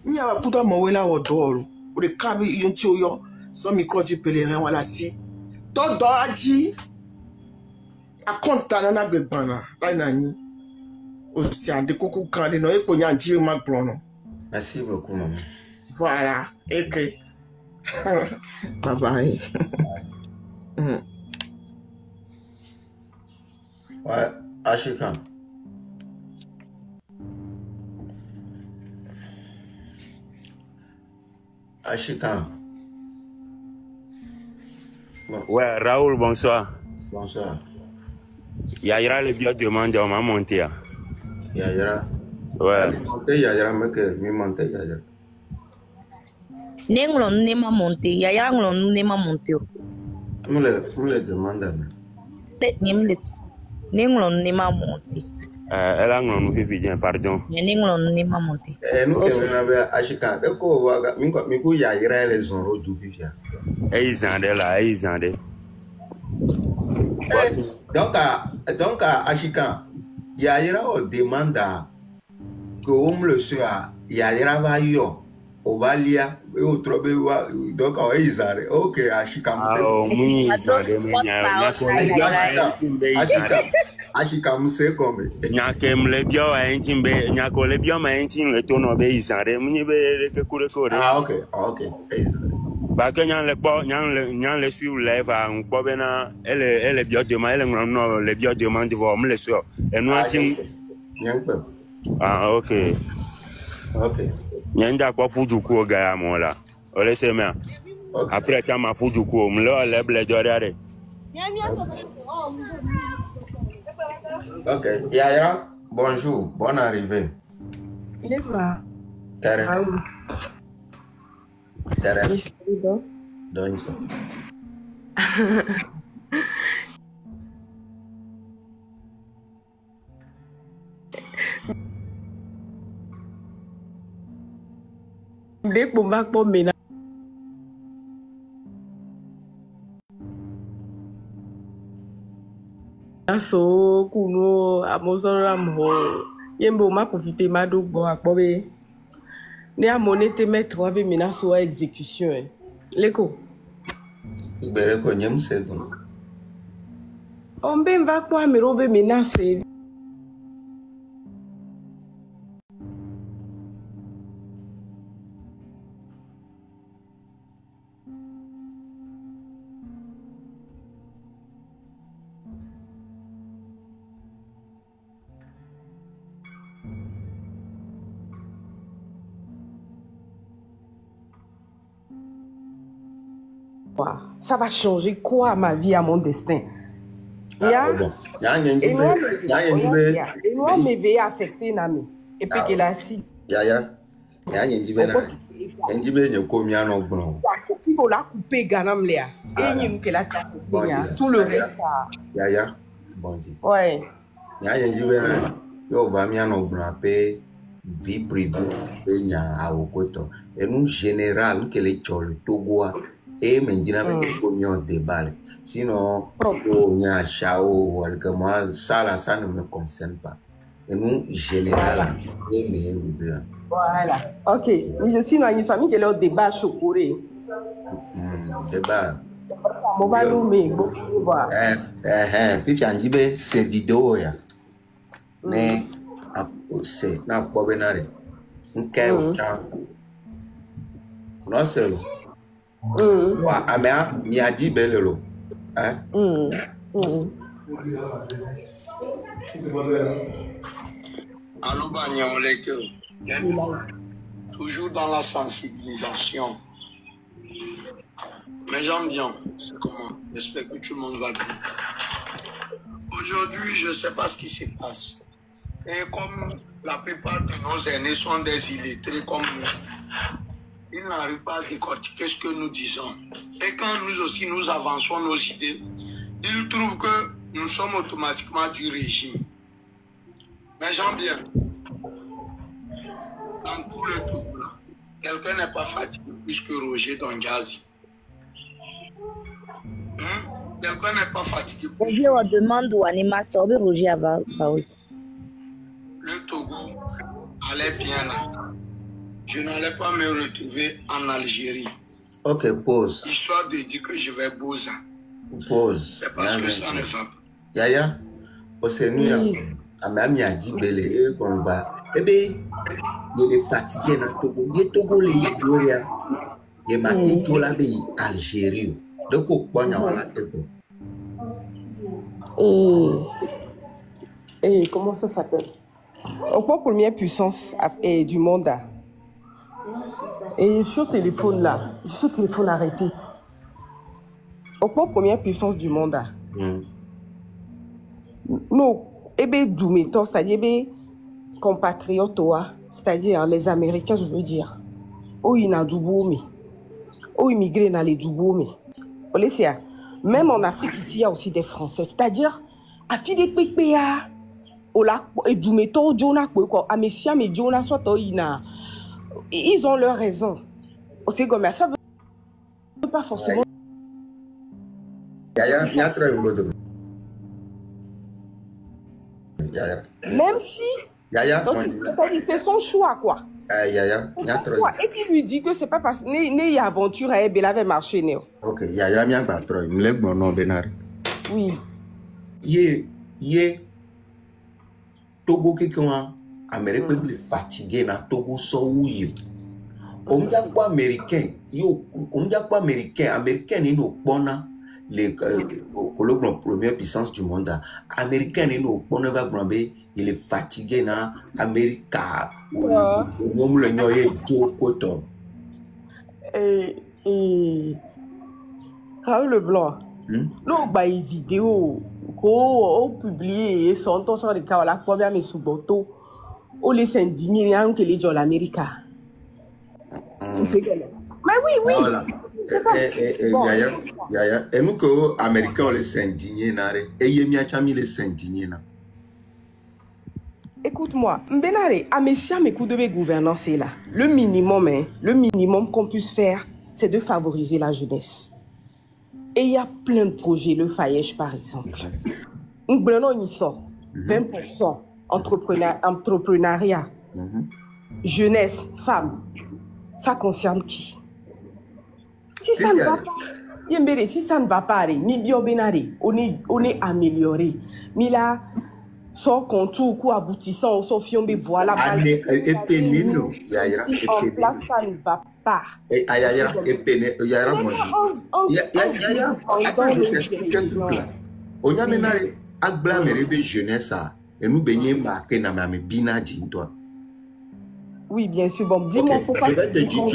Ni a puta mowela odoro o de kabi yonti oyo so micro du pèlerin wala si to doji akonta na gbegbana la nani o si ande koko kan de no e ko nya nji ma gbrono. Merci beaucoup maman. Voilà et que bye bye. Ouais, Ashika. Ashika. Bon. Ouais, Raoul, bonsoir. Bonsoir. Yayra le bio demande on m'a monté. Yayra. Ouais. Monté Yayra me que mi monté Yayra. Nenglon ne ma monté. Yaya nglon ne ma monté. Me le demande. Nenglon ne ma monté. Elle a nous vivien pardon. Nenglon ne ma monté. Nous que on avait achika de ko waga mi ko Yayra les onro du vivia. Izande là, Izande. Donc à achika Yayra on demande que on le soit Yayra va yo. Ovalia, eu trobe donc on Izare. OK, achika muni Izande Achika muse comme nyakem le bio a entimbe nyako le bio ma entin le tono be Izare muni be ke kure kore. Ah OK. Ba que nyan le suivre live a un po bena elle bio demande elle non le bio demande voir me le sur et nous antim ah OK nyanda kwa puju ko ga ya mo la o le se me après ta ma puju ko me le ble dorare. OK Yaya bonjour bonne arrivée. Il est quoi? Tere. Donc ça. Dès qu'on va pour ménage. So kuno amozoram ho yembo ma profiter ma do bo akbobe ne amone te mettre wa be mina so exécution leko ibere ko nyem segon on ben va kwa mi robe mina se ça va changer quoi à ma vie, à mon destin? Et moi, me veille affecté, Nami. Et puis que la si. Yaya, il faut la couper, Ganam Léa. Et que la tout le reste. Yaya, bon Dieu. Ouais. Yo va bien au blanc vie privée et nya a okoto. Et nous général que les chol Togo et maintenant avec le débat. Sinon, on y a chao, ça ne me concerne pas. Et nous, général, voilà. Ok. Mais je suis dans une famille qui est au débat chocouré. Débat. Mon va nous mettre. Fifi Anjibe, c'est vidéo. Mais, c'est n'a pas bénaré. Non, c'est le. Amea mi a dit bello. Toujours dans la sensibilisation. Mais j'aime bien. C'est comment? J'espère que tout le monde va bien. Aujourd'hui, je ne sais pas ce qui se passe. Et comme la plupart de nos aînés sont des illettrés comme nous, ils n'arrivent pas à décortiquer ce que nous disons. Et quand nous aussi nous avançons nos idées, ils trouvent que nous sommes automatiquement du régime. Mais j'aime bien. Dans tout le tout, quelqu'un n'est pas fatigué plus que Roger Donjazi. Quelqu'un n'est pas fatigué plus que Roger. Demande où animation Roger va. Le Togo allait bien là. Je n'allais pas me retrouver en Algérie. Ok, pause. Histoire de dire que je vais Boza. Pause. C'est parce que ça ne va pas. Yaya, au Seigneur, à ma mia dit belé, qu'on va. Eh bien, il est fatigué dans Togo. Il est Togo, il est Gloria. Il est maté tout la pays Algérie. Donc, on va la tête. Et comment ça s'appelle? Au point première puissance du monde. Et je suis au téléphone là. Je suis au téléphone arrêté. Au point première puissance du monde. non, Doumeto, c'est-à-dire compatriotes, c'est-à-dire les Américains, je veux dire. Oh, il y a du boumi. Oh, immigrés dans les Duboumi. Même en Afrique, ici, il y a aussi des Français. C'est-à-dire, à fi des PPA, et Doumeto, Jonah, Amesia, mais Jonah, soit ils ont leur raison. C'est comme ça, veut pas forcément. Même si. C'est son choix, quoi. Et puis il lui dit que c'est pas parce que né aventure à Ebel avait marché. Ok, Yaya mia batro, il me lève mon nom Benar. Oui. Togo quelqu'un Américain le fatigué na Togo so oui. On dit quoi américain, américain ni no bona les colons première puissance du monde. Américain ni no bona va gramber, il est fatigué na America. Raoul Leblanc, non, bah, une vidéo qu'on publie et son temps sur les cas, la première mais sous bateau, on les indigné, hein, que les gens l'Amérique. Mais oui. Yaya, et nous que Américains on les indigné, et Yemia Chami les indigné. Écoute-moi, Mbenare, Amesia, mes coups de gouvernance est là. Le minimum qu'on puisse faire, c'est de favoriser la jeunesse. Et il y a plein de projets, le Fayèche par exemple. Nous sort 20% entrepreneuriat, jeunesse, femmes. Ça concerne qui? Si ça ne va pas, si ça ne va pas, ni Benare, on est amélioré. Mais là, sans contour ou aboutissant, sauf fiombe, voilà. Si en place, ça ne va pas. Je t'explique un truc là. On a maintenant à blâmer les jeunesse et nous baignons marqué dans ma bina toi. Oui, bien sûr. Bon, dis-moi pourquoi. Je vais te dire un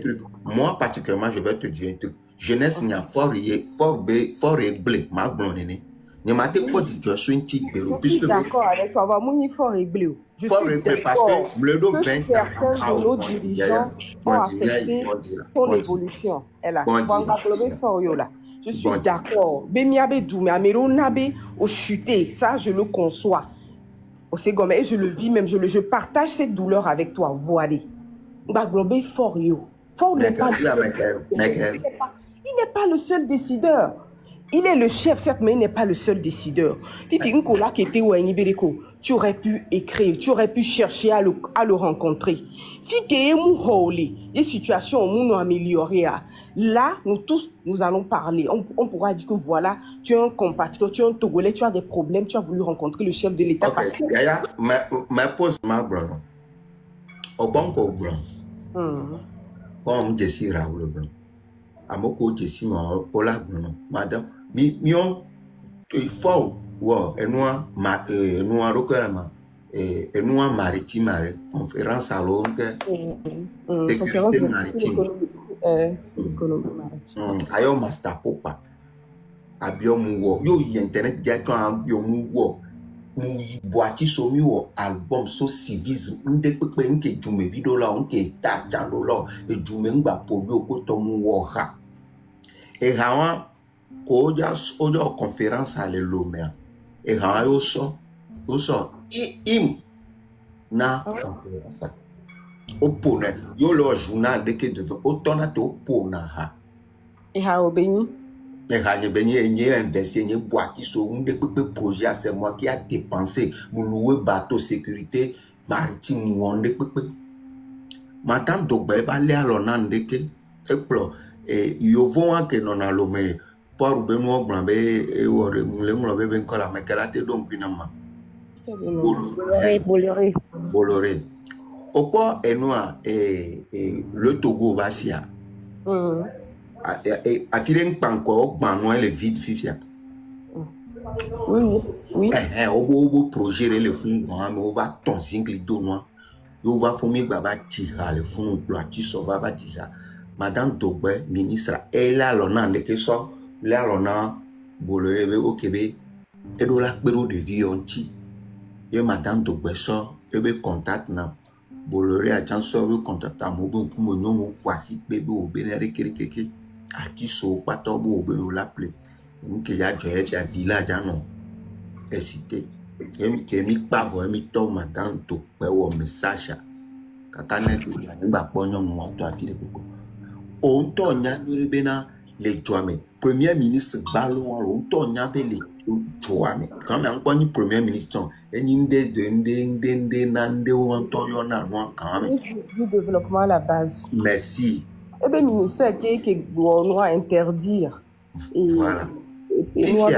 truc. Moi, particulièrement, je vais te dire un truc. Jeunesse, il y a fort et blé, ma blonde. Je suis d'accord avec toi. Je suis d'accord parce que certains de nos dirigeants ont affecté son évolution. Je suis d'accord. Au chuté, ça je le conçois. Et je le vis même, je partage cette douleur avec toi. Voilà. Il n'est pas le seul décideur. Il est le chef, certes, mais il n'est pas le seul décideur. Tu aurais pu écrire, tu aurais pu chercher à le rencontrer. Les situations ont amélioré. Là, nous tous, nous allons parler. On pourra dire que voilà, tu es un compatriote, tu es un Togolais, tu as des problèmes, tu as voulu rencontrer le chef de l'État. Parce que... ma pose ma blanc. Au bon co blanc. Comme je suis Raoul Blanc. À mon côté, si mon Ola Blanc, madame. Mion, il faut, et nous, recueillement, et nous, maritime, conférence à Londres, sécurité maritime. Ayo master popa, abio muwo, yo internet directement abio muwo, mu boati somi wo album so civisme, nde pepe nke jume video la, nke ta jalo la, et jume ngba pobi okoto muwo ha. Et hawa, oja conférence à l'Elomea. Et hawa yo so, im na conférence. Opone, yo le journal de que de autant te opona ha. Et ha obéni. Et ha ne béni ni investi ni boîte so un de projet c'est moi qui a dépensé mon louer bateau sécurité maritime ou de pepe. Madame Dogba va aller à l'onan de que et yo vont que non à l'homme pour benoît blanc et ou le mon ben ko la mekelate donc finalement. Bolloré. Au quoi est noir et le Togo Basia. A filé un encore, ben le vide fifia. Oui. Au projet le fond, on va ton single noir. On va former Baba Tira, le fond, Bloati Sova Batira. Madame Togbe, ministre, et là, l'on a des questions, là, l'on a Bolloré au Québec. Et do la pero de vie onti. Et madame de Besson, et be contact na. Bolore a chanso ve contact a mo bon kumo no mo kwasi bebe o benere keke. A qui so pato bo be o l'appelé. Nke ya joye via village anon. Et cité. Et que mi pa vo mi to madame to pe o message. Kakane ko ya ngba ponyo mo to afire koko. On to nya ni bena le joame. Premier ministre Balon on to nya be le joame. Quand même pas ni premier ministre et ni ndé nande on to yo na no quand même. Du développement à la base. Merci. Eh bien, ministère qui doit interdire. Et, voilà. Et nous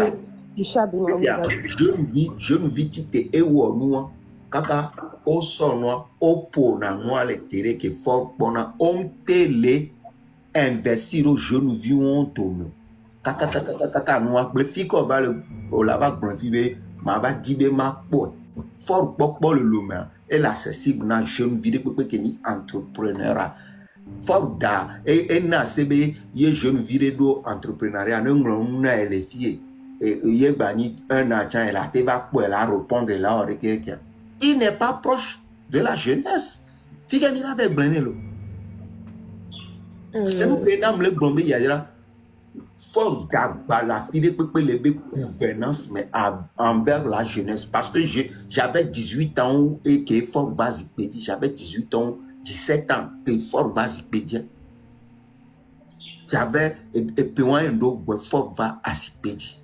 je ne vis tite e wo nous kaka o sono opo na no ale tere ke fort bona on télé investir au jeune vie on tono kaka no akple fi ko va le o la va bronfibe ma va dibe ma po fort popo le loma et l'accessible na jeune vie de que ni entrepreneur fort da et na sebe ye jeune vie do entrepreneuriat no na ele fie et il bani un agent et la va pour la répondre là avec quelqu'un. Il n'est pas proche de la jeunesse. Figami avec Brenelo. Et nous prenons le bombé yaya. Faut d'abord la fille de les gouvernance mais envers la jeunesse parce que j'avais 18 ans et que fort vasipédie, j'avais 18 ans, 17 ans et fort vasipédien. J'avais et puis un do fort va asipédie.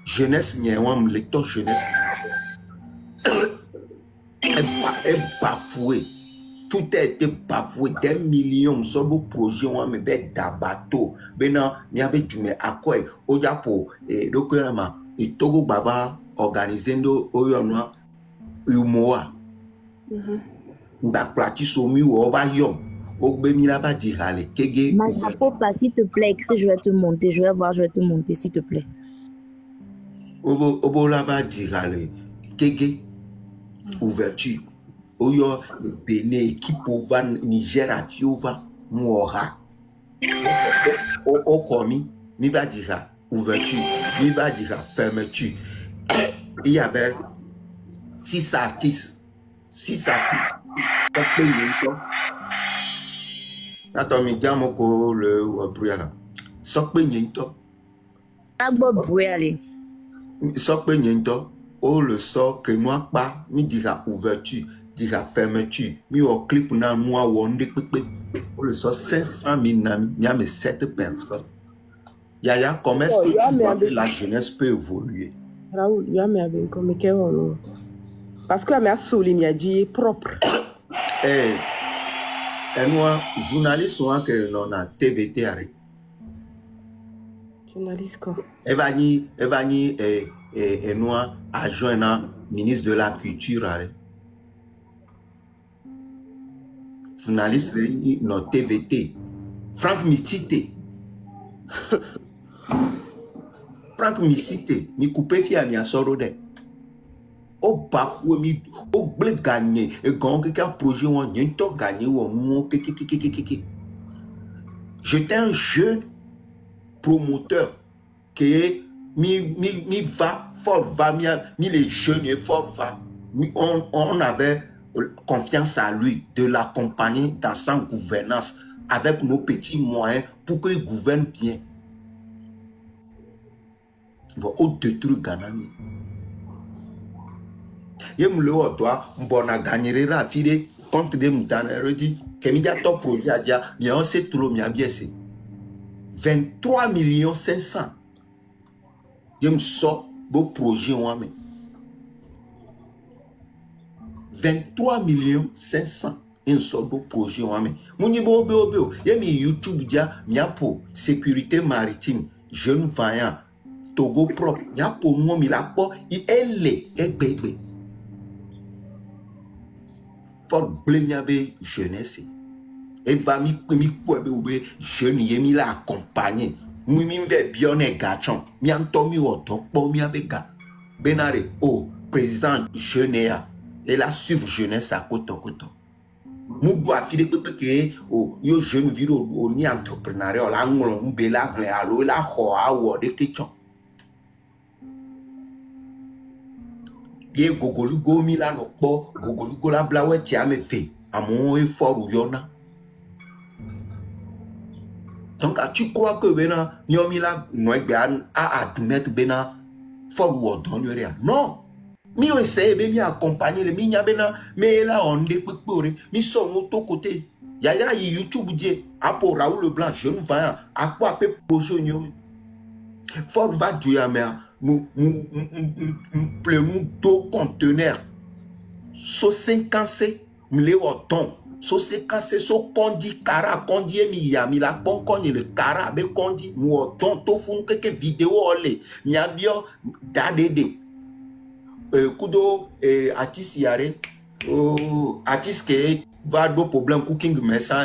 Jeunesse n'y a un lecteur jeunesse est bafoué. Tout a été bafoué. Des millions sur le projet on me bête d'abato. Maintenant, il y avait du mais à quoi au Japon et donc et Togo Baba organisando oyonwa umoa. Mbak plati somi ou obayom. Ogbemira di hale kege. Mazapo, s'il te plaît, écris, je vais te monter. Je vais voir, je vais te monter, s'il te plaît. Obo lava dirale kege ouverture oyo Bénin équipe va Niger à Fiova Moura o komi mi va dire ouverture mi va dire fermeture. Il y avait 6 artistes attends mi diamo ko le bruyala sokpe nyento agbo bruyale sokpe nyento o le sort que moi pas mi dira ouverture dira fermeture mi au clip na moi wonde pepe o le sort 500 000 nami mi a mes 7 personnes yaya comment est-ce que tu vois que la jeunesse peut évoluer Raoul ya me avec comme que on parce que me soli mi a dit propre et moi journaliste souvent que l'on a TVT arrêté journaliste quoi Evani et nous adjoint ministre de la culture journaliste no TVT Franck Missité ni coupé fia mi asoro de o bafou mi o ble gagner et quand quelqu'un projet on to gagner ou mon j'étais un jeune promoteur qui mi va fort va mi les jeunes et fort va on avait confiance à lui de l'accompagner dans sa gouvernance avec nos petits moyens pour qu'il gouverne bien. Bon, au détruire Ghana. Yem le toi mbona gagnera fide contre des moutana redi kemidia top projet adia mi on sait trop mi abiese 23 500 000. Yem so beau projet on me 23 500 000 un so beau projet on me muni bo yemi YouTube dia mi apo sécurité maritime jeune vaillant Togo propre mi apo mo mi la po elle bébé fort blemiabe jeunesse et va mi kwebe ube jeune yemi la accompagner mi ve bione gachon mi antomi oto po mi abega benare o président jeunea et la suivre jeunesse à koto mu do afide pepe ke o yo jeune viro o ni entrepreneuriat la ngolo mbela hle alo la ho awo de kitchen Ye gogolugo mi la no po, gogolugo la blawe tia me fe. Amon e fort ou yona. Donc, tu crois que bena, nyomi la noek ben a admettre bena fort ou ordonneria? Non. Mi on essaye be mi accompagner le mi nya bena me la onde pekpore mi so moto côté. Yaya YouTube dit apo Raoul Leblanc je nous va à quoi pe projet nyo. Fort va duya me nous deux conteneurs so 50 mle auton so 50 so kondi kara kondi mi ya mi la konkoni le kara be kondi mu auton to fun keke vidéo ole mi abio dadede kudo artiste yare artiste ke va do problème cooking messa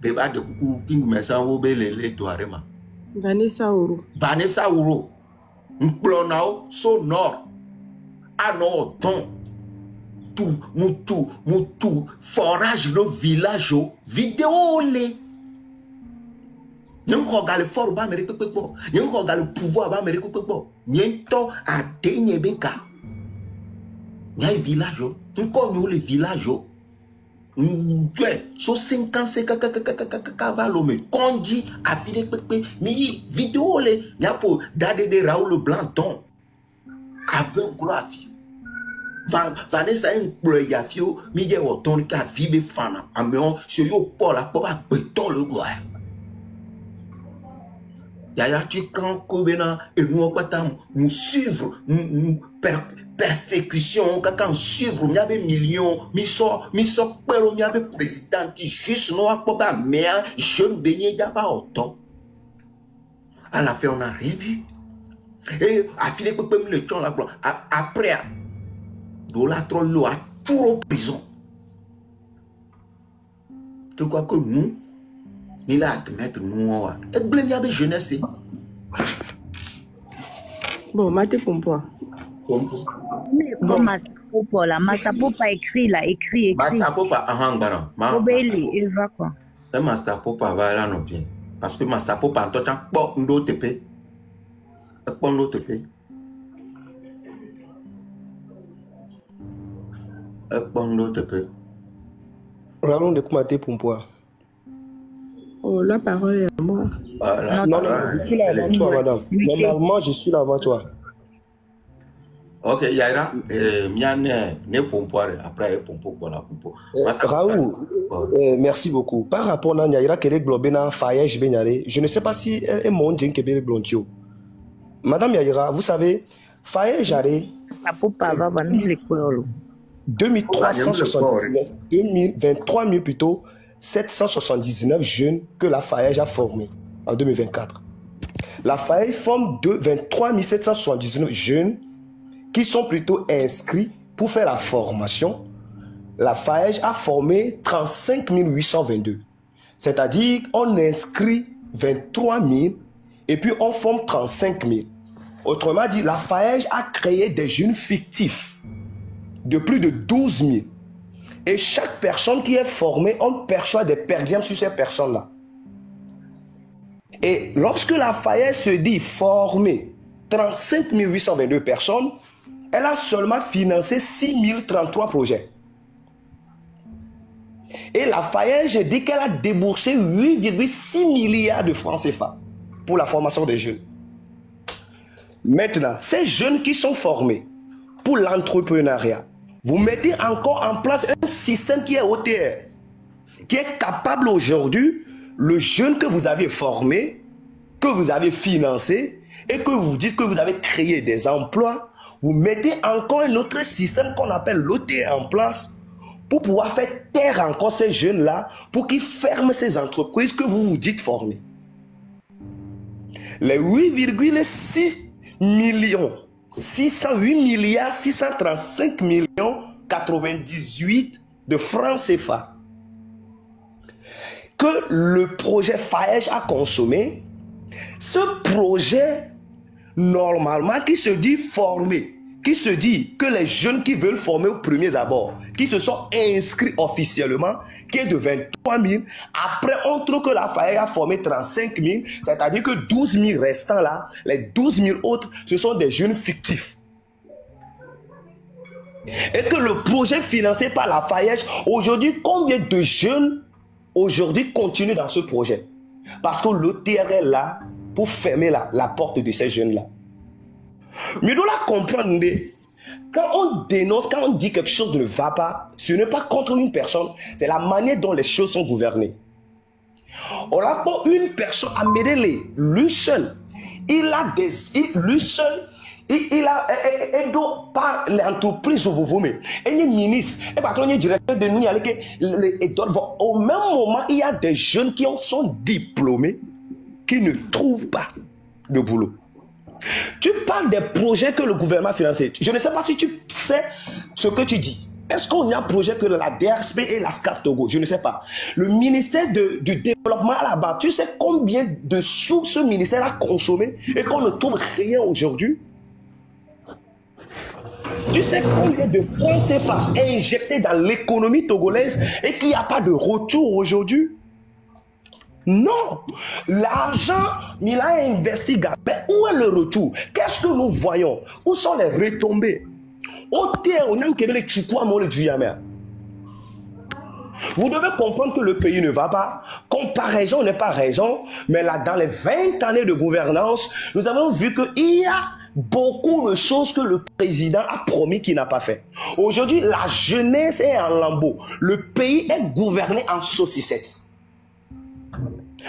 be ba de cooking messa wo be le doarema Vanessa Ouro mplonao sonore ano ton tout forage le village vidéo le nyem regarde fort ba mere pepepo nyem regarde pouvoir ba mere pepepo nyento ateigne beka nyai village nko nyo le village so 50 cavalome kondi a file pepe mi vidéo le nyapo dade de Raoul Leblanc ton avec gloire. Vanessa employé à fio mi ye auton ka vibe fana amion se yo Paul la papa beton le goa ya tu quand kobena et nous pas nous suivre persécution quand suivre mi avait millions mi so pero mi avait président qui juste no pas mais jeune beigné ya pas autant à la fin on a rien vu et a filé pepe mi le ton la après Dola trollo à tout prison. Tu crois que nous, il a admettre nous, et blâme la jeunesse. Bon, Maté Pompoa. Mais bon, Master Popa, là, Master Popa écrit là, écrit. Master Popa, ahangana. Obéli, il va quoi? Le Master Popa va là non bien. Parce que Master Popa, en tout temps, bon, nous te paye. Bon, nous te paye. Parlons de Maté Pompoa. Oh, la parole est à moi. Non, je suis là avant toi, madame. Normalement, je suis là avant toi. Ok, Yaira, miane ne Pompoa, après Pompo, voilà, Pompo. Raoul, merci beaucoup. Par rapport à Yaira, qu'elle est globena, Fayej Benyare, je ne sais pas si elle est mon djinn kebele blondio. Madame Yaira, vous savez, Fayej Are, 23 000 plutôt, 779 jeunes que la Fayej a formés en 2024. La Fayej forme 23 779 jeunes qui sont plutôt inscrits pour faire la formation. La Fayej a formé 35 822. C'est-à-dire on inscrit 23 000 et puis on forme 35 000. Autrement dit, la Fayej a créé des jeunes fictifs de plus de 12 000. Et chaque personne qui est formée, on perçoit des perdièmes sur ces personnes-là. Et lorsque la Fayej se dit former 35 822 personnes, elle a seulement financé 6 033 projets. Et la Fayej dit qu'elle a déboursé 8,6 milliards de francs CFA pour la formation des jeunes. Maintenant, ces jeunes qui sont formés pour l'entrepreneuriat, vous mettez encore en place un système qui est OTR, qui est capable aujourd'hui, le jeune que vous avez formé, que vous avez financé, et que vous dites que vous avez créé des emplois, vous mettez encore un autre système qu'on appelle l'OTR en place pour pouvoir faire taire encore ces jeunes-là, pour qu'ils ferment ces entreprises que vous vous dites former. Les 8,6 millions 608 milliards 635 millions 98 de francs CFA que le projet Fayej a consommé. Ce projet, normalement, qui se dit formé, qui se dit que les jeunes qui veulent former aux premiers abords, qui se sont inscrits officiellement, qui est de 23 000, après on trouve que la Fayej a formé 35 000, c'est-à-dire que 12 000 restants là, les 12 000 autres, ce sont des jeunes fictifs. et que le projet financé par la FAEJ, aujourd'hui, combien de jeunes aujourd'hui continuent dans ce projet? Parce que l'OTR est là pour fermer la porte de ces jeunes-là. Mais nous la comprendre, quand on dénonce, quand on dit quelque chose ne va pas, ce n'est pas contre une personne, c'est la manière dont les choses sont gouvernées. On a pour une personne à Médélé, lui seul, il a aidé par l'entreprise où vous vous mettez. Et les ministres, et patron, les directeurs de nous, au même moment, il y a des jeunes qui sont diplômés, qui ne trouvent pas de boulot. Tu parles des projets que le gouvernement a financés. Je ne sais pas si tu sais ce que tu dis. Est-ce qu'on a un projet que la DRSP et la SCAP Togo? Je ne sais pas. Le ministère du développement là-bas, tu sais combien de sous ce ministère a consommé et qu'on ne trouve rien aujourd'hui? Tu sais combien de francs CFA injectés dans l'économie togolaise et qu'il n'y a pas de retour aujourd'hui? Non, l'argent, il a investi. Mais où est le retour? Qu'est-ce que nous voyons? Où sont les retombées? Vous devez comprendre que le pays ne va pas. Comparaison n'est pas raison. Mais là, dans les 20 années de gouvernance, nous avons vu qu'il y a beaucoup de choses que le président a promis qu'il n'a pas fait. Aujourd'hui, la jeunesse est en lambeaux. Le pays est gouverné en saucissette.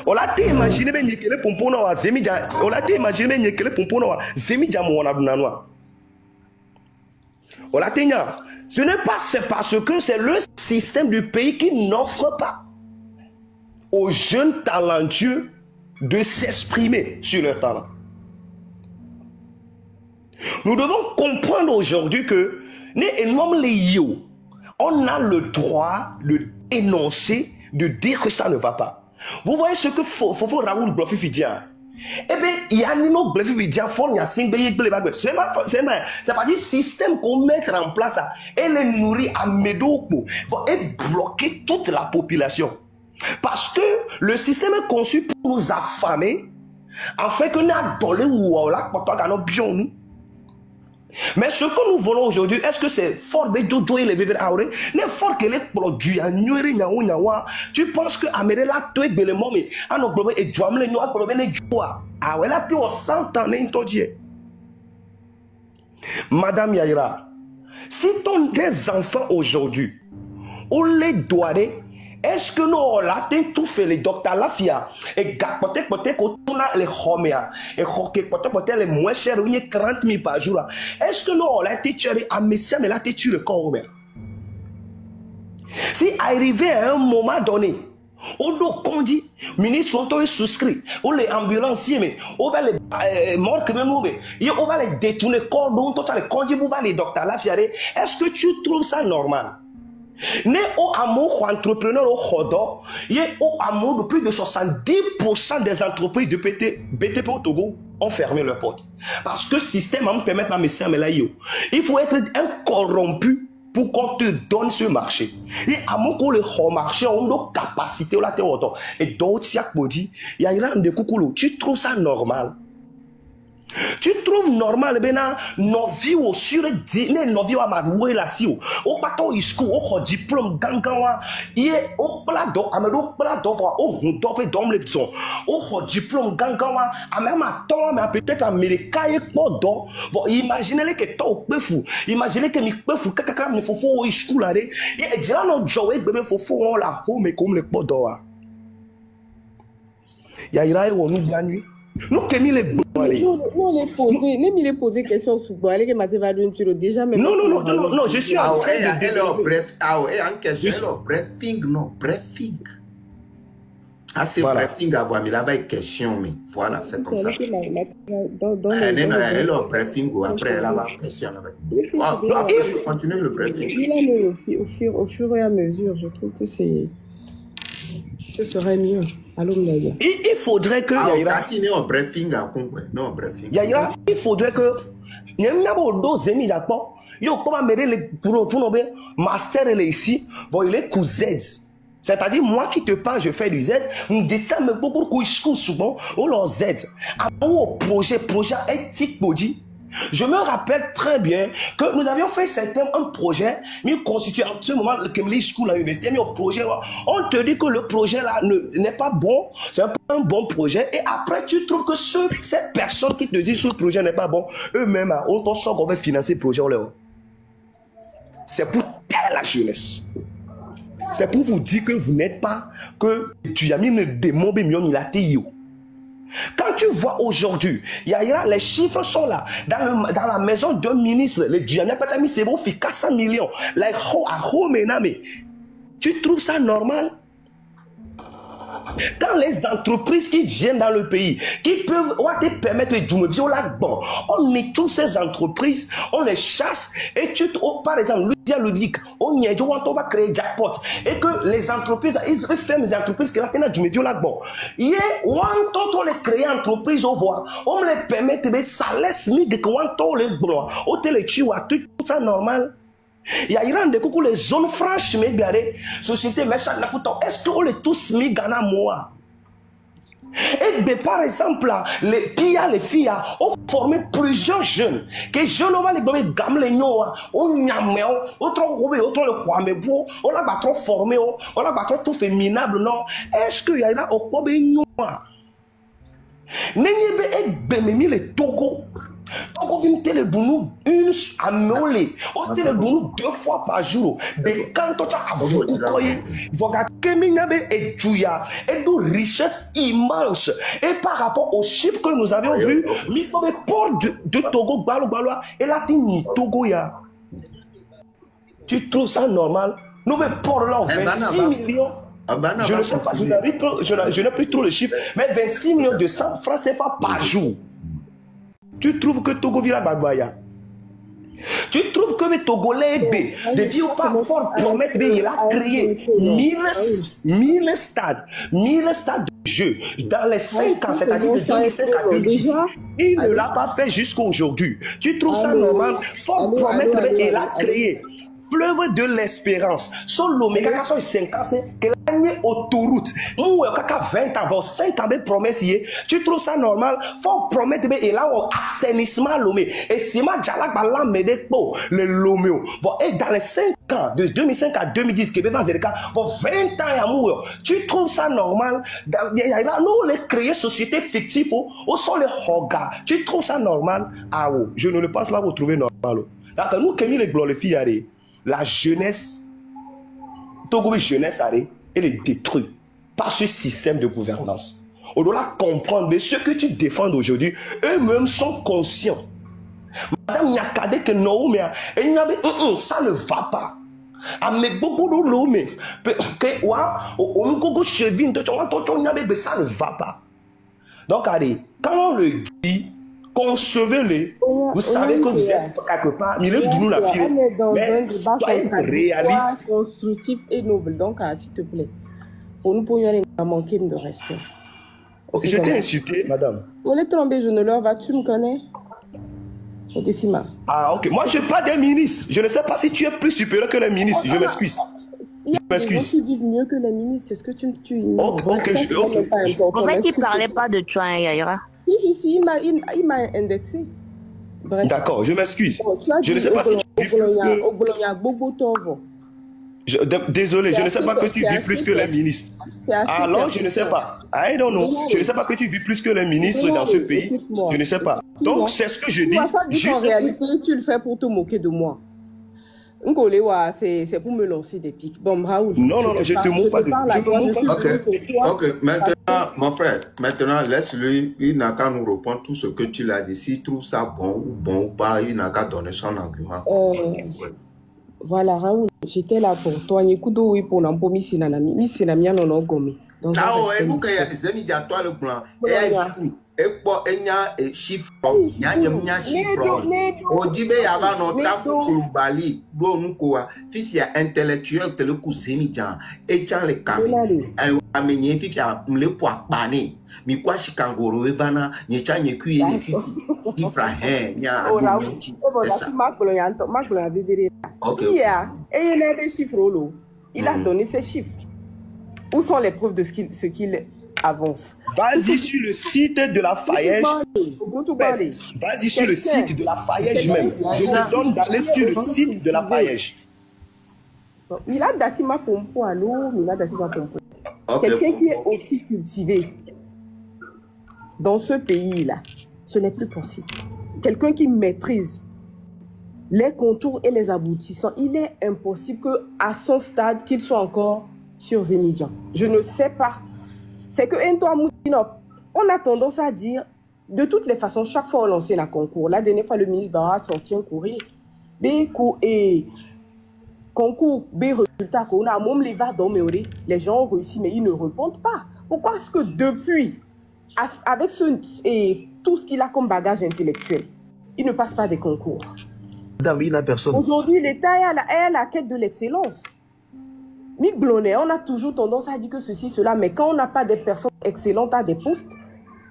On l'a imaginé, ce n'est pas parce que c'est le système du pays qui n'offre pas aux jeunes talentueux de s'exprimer sur leur talent. Nous devons comprendre aujourd'hui que on a le droit de dénoncer, de dire que ça ne va pas. Vous voyez ce que Fofo Raoul Blofi dit. Eh bien, il y a un autre Blofi dit, c'est pas du système qu'on met en place et les nourrir à Médoko et bloquer toute la population. Parce que le système est conçu pour nous affamer, afin que nous nous. Mais ce que nous voulons aujourd'hui, est-ce que c'est fort de Jojo et les vivres auré? N'est fort que les produits à Nueri Nyawa. Tu penses que Amédela, tu es belle momie, à nos problèmes et Djamle, nous avons problème de joie. Ah ouais, là, tu es au 100 ans, Madame Yaira, si ton des enfants aujourd'hui, on les doit. Est-ce que nous avons tout fait les docteurs Lafia et peut-être qu'on a les hommes et peut-être les moins chers, 40 000 par jour. Est-ce que nous avons été tués à Messia, mais là, tu tues le corps? Si arrivé à un moment donné, on doit conduire, ministre sont souscrits, ou les ambulanciers, mais on va les morts que nous, on va les détourner corps, donc on va les conduire, on va les docteurs Lafia. Est-ce que tu trouves ça normal? Né au amour entrepreneur au Khodo, il y a au amour de plus de 70% des entreprises de BTP au Togo ont fermé leurs portes. Parce que le système va me permettre de me faire il faut être un corrompu pour qu'on te donne ce marché. Et à mon coup, le marché a une capacité au latéral. Et d'autres, il y a un de coucou, tu trouves ça normal? Tu trouves normal nos vies au sur nos vies à madoué la si au bateau isco au diplôme gangawa et au plado amelo plado au dope dom les son au diplôme gangawa à même à temps mais peut-être américain et podo imaginez que toi peu fou imaginez que mi peu fou kaka mi fofo isco là et déjà no joe bébé fofo on la home comme le podo ya ira et on nous gagne. Nous qui mis les non, les poser question sur quoi aller que Matévadou tu déjà même non, je suis en train de elle bref en question briefing non briefing c'est briefing à voir mais là-bas question mais voilà c'est comme ça elle briefing ou après là-bas question là-bas il faut continuer le briefing au fur et à mesure je trouve que ce serait mieux. Il faudrait que il faudrait que master ici, il est coup Z. C'est-à-dire, moi qui te parle, je fais du Z. On dit ça, mais beaucoup de souvent, on leur Z. Avant, projet éthique, Je me rappelle très bien que nous avions fait un projet, mais constitué en ce moment le Kemley School à l'université, mais au projet, on te dit que le projet là n'est pas bon, c'est pas un bon projet, et après tu trouves que ces personnes qui te disent que ce projet n'est pas bon, eux-mêmes, on t'en sort qu'on va financer le projet. C'est pour taire la jeunesse. C'est pour vous dire que vous n'êtes pas, que tu as mis le démon, il a été. Quand tu vois aujourd'hui, les chiffres sont là. Dans la maison d'un ministre, le Diamia Patami Sebo fait 400 millions. Tu trouves ça normal? Quand les entreprises qui viennent dans le pays, qui peuvent te permettre de violer, bon, on met toutes ces entreprises, on les chasse, et par exemple, Ludique, on va créer jackpot, et que les entreprises, ils ferment les entreprises qui ont du violer, bon. On les crée entreprises, on voit, on les permet, ça laisse migrer, on les bon, on te les tue, tout ça normal. Il y a Iran de coucou les zones franches mais bien société méchante est-ce qu'on les tous mis Ghana moi et par exemple les filles ont formé plusieurs jeunes que jeunes on va les nommer gamme les noa on nyamé autre le kwame bo on l'a pas trop formé on l'a pas trop tout féminable non est-ce que il y a là au quoi ben noa n'ayez pas mis les Togo. Togo vient télédounou une amolé, on télédounou 2 fois par jour. Des cantons à vous koye, voga keminyabe et juya et de richesse immense. Et par rapport aux chiffres que nous avions vus, mi port de Togo balo et la tini Togo ya. Tu trouves ça normal? Nous port là 26 millions. Je ne sais pas, je n'ai plus trop le chiffre, mais 26 millions de francs CFA par jour. Tu trouves que Togo vit la Babaya? Tu trouves que les Togolais ne vivent pas fort promettre, il a créé 1000 stades de jeu dans les 5 ans, c'est-à-dire de 2005 à 2010. Il ne l'a pas fait jusqu'à aujourd'hui. Tu trouves ça normal? Fort promettre, il a créé fleuve de l'espérance. Solo, mais quand ils 5 ans, c'est que l'année autoroute. Nous, quand 20 ans, 5 ans, promesse, tu trouves ça normal? Faut promettre, et là, assainissement, lomé. Et si ma jalak, balan, m'aider pour le lomé. Et dans les 5 ans, de 2005 à 2010, Québec, dans 20 ans, tu trouves ça normal? Nous, les créer société fictive, où sont les hogas? Tu trouves ça normal? Ah, oui, je ne le pense là, vous trouvez normal. D'accord, nous, Kémy, les blancs, les filles, la jeunesse, Togo jeunesse, elle est détruite par ce système de gouvernance. On doit comprendre, mais ceux que tu défends aujourd'hui, eux-mêmes sont conscients. Madame Nyakade que non, mais ça ne va pas. Mais beaucoup de l'eau, mais que on chevine, ça ne va pas. Donc, allez, quand on le dit, concevez-les. Vous savez que vous êtes quelque part, mais nous la fille. Mais soyez réaliste. Constructif et noble. Donc, s'il te plaît, pour nous, pour manquer de respect. Je t'ai insulté, madame. On est tombé, je ne leur va, tu me connais? Ah, ok. Moi, je ne suis pas des ministres. Je ne sais pas si tu es plus supérieur que les ministres. Je m'excuse. Il y a des gens qui vivent mieux que les ministres. C'est ce que tu ok. En fait, il ne parlait pas de toi, Yaira. Si, il m'a indexé. D'accord, je m'excuse. Je ne sais pas si tu vis plus que... Désolé, je ne sais pas que tu vis plus que les ministres. Alors, je ne sais pas. I don't know. Je ne sais pas que tu vis plus que les ministres dans ce pays. Je ne sais pas. Donc, c'est ce que je dis. En réalité, tu le fais pour te moquer de moi. C'est pour me lancer des pics. Bon, Raoul. Non, je ne te moque pas de Ok, maintenant, mon frère, laisse-lui, il n'a qu'à nous répondre tout ce que tu l'as dit. S'il trouve ça bon ou pas, il n'a qu'à donner son argument. Voilà, Raoul, j'étais là pour toi. Écoute, oui, pour l'empo, Missinamia, non, gomme. Ah, ouais, vous, il y a des amis de toi, le blanc. Il y a un chiffre, il y a un chiffre. On dit que avant notre Bali, fils y a intellectuel, tel que Sémidian, et tiens les caméras. Amener fils y a le poids bané. Mais quoi, Chikangoro, Evana, n'y a ni cuit, les filles, Ifrahem, y a un petit. Ok. Il y a des chiffres, il a donné ces chiffres. Où sont les preuves de ce qu'il avance. Vas-y sur le site de la Faège. Vas-y sur le site de la Faège même. Je te donne d'aller sur le site de la Faège. Mila Datima Pompo, allô, Mila Datima Pompo. Quelqu'un qui est aussi cultivé dans ce pays-là, ce n'est plus possible. Quelqu'un qui maîtrise les contours et les aboutissants, il est impossible qu'à son stade, qu'il soit encore sur Zémidjan. Je ne sais pas. C'est que on a tendance à dire, de toutes les façons, chaque fois on lance un concours. La dernière fois, le ministre Barra a sorti un courrier. Concours, résultat, qu'on a même les gens ont réussi, mais ils ne répondent pas. Pourquoi est-ce que depuis, avec tout ce qu'il a comme bagage intellectuel, il ne passe pas des concours? Aujourd'hui, l'État est à la quête de l'excellence. Mick Blonnet, on a toujours tendance à dire que ceci, cela, mais quand on n'a pas des personnes excellentes à des postes,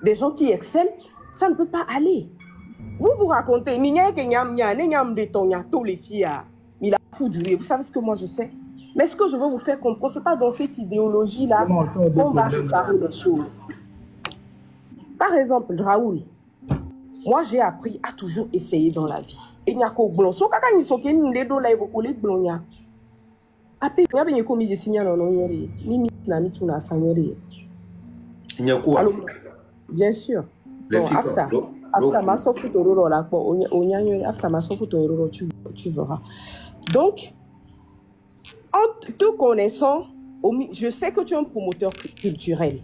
des gens qui excellent, ça ne peut pas aller. Vous racontez, vous savez ce que moi je sais. Mais ce que je veux vous faire comprendre, ce n'est pas dans cette idéologie-là qu'on va réparer les choses. Par exemple, Raoul, moi j'ai appris à toujours essayer dans la vie. Et il n'y a qu'au blanc. So, quand il y a des gens qui ont des blancs, après, il y a des gens qui ont des bien sûr. Tu verras. Donc, en te connaissant, je sais que tu es un promoteur culturel.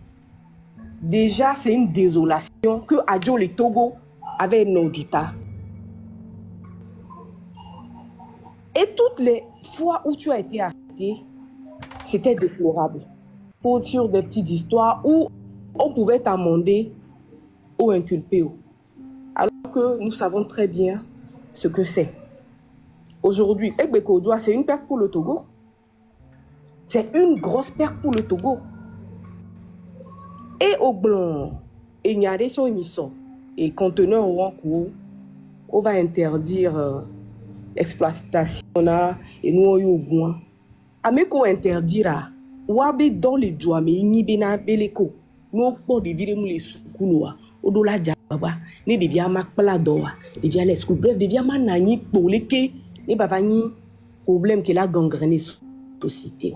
Déjà, c'est une désolation que Adjo le Togo avait Nodita. Et toutes les fois où tu as été arrêté, c'était déplorable. Pour sur des petites histoires où on pouvait t'amender ou inculper. Alors que nous savons très bien ce que c'est. Aujourd'hui, c'est une perte pour le Togo. C'est une grosse perte pour le Togo. Et au blanc, il y a des choses et conteneurs en cours, on va interdire l'exploitation et nous on y au bois. Mais qu'on interdira, wabi dans les doigts mais il n'y a pas de nous pour de virer les sous-couloirs. Au dollar jababa, ne devient ma pladoa, devient les scouts, bref, devient ma nani pour les quais. Il n'y a pas de problème que la gangréné société.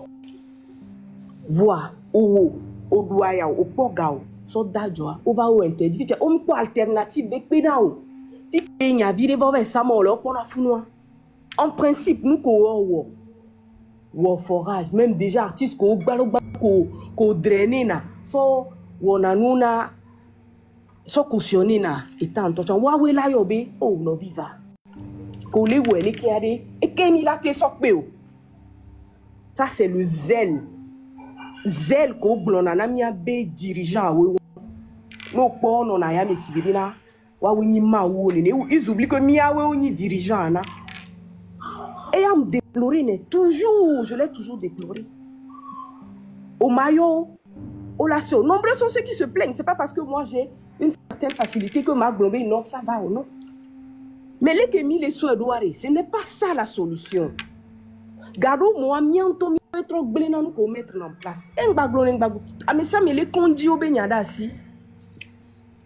Voir, au doya, au pogao, soldat joa, on va au interdit. On peut alternative des pénaux. Si il y a viré voir ça, on leur prend la founois. En principe, nous courons au forage, même déjà artistes qu'on drainer na, so on a nous na, so cautionner na, et tant de gens, ouais là yobe, oh no viva. Ça, c'est le zèle. Zèle qu'on a des dirigeants. Ils oublient que Miawe ni dirigeant. Et à me déplorer, toujours, je l'ai toujours déploré. Au maillot, au lasso. Nombreux sont ceux qui se plaignent. Ce n'est pas parce que moi j'ai une certaine facilité que ma globée, non, ça va ou non. Mais les kémis, les soins douarés, ce n'est pas ça la solution. Gardons moi, mianto, mi trop blénan nous pour mettre en place. En baglo, en baglo. Ah mais ça, mais les conduits au baignada si.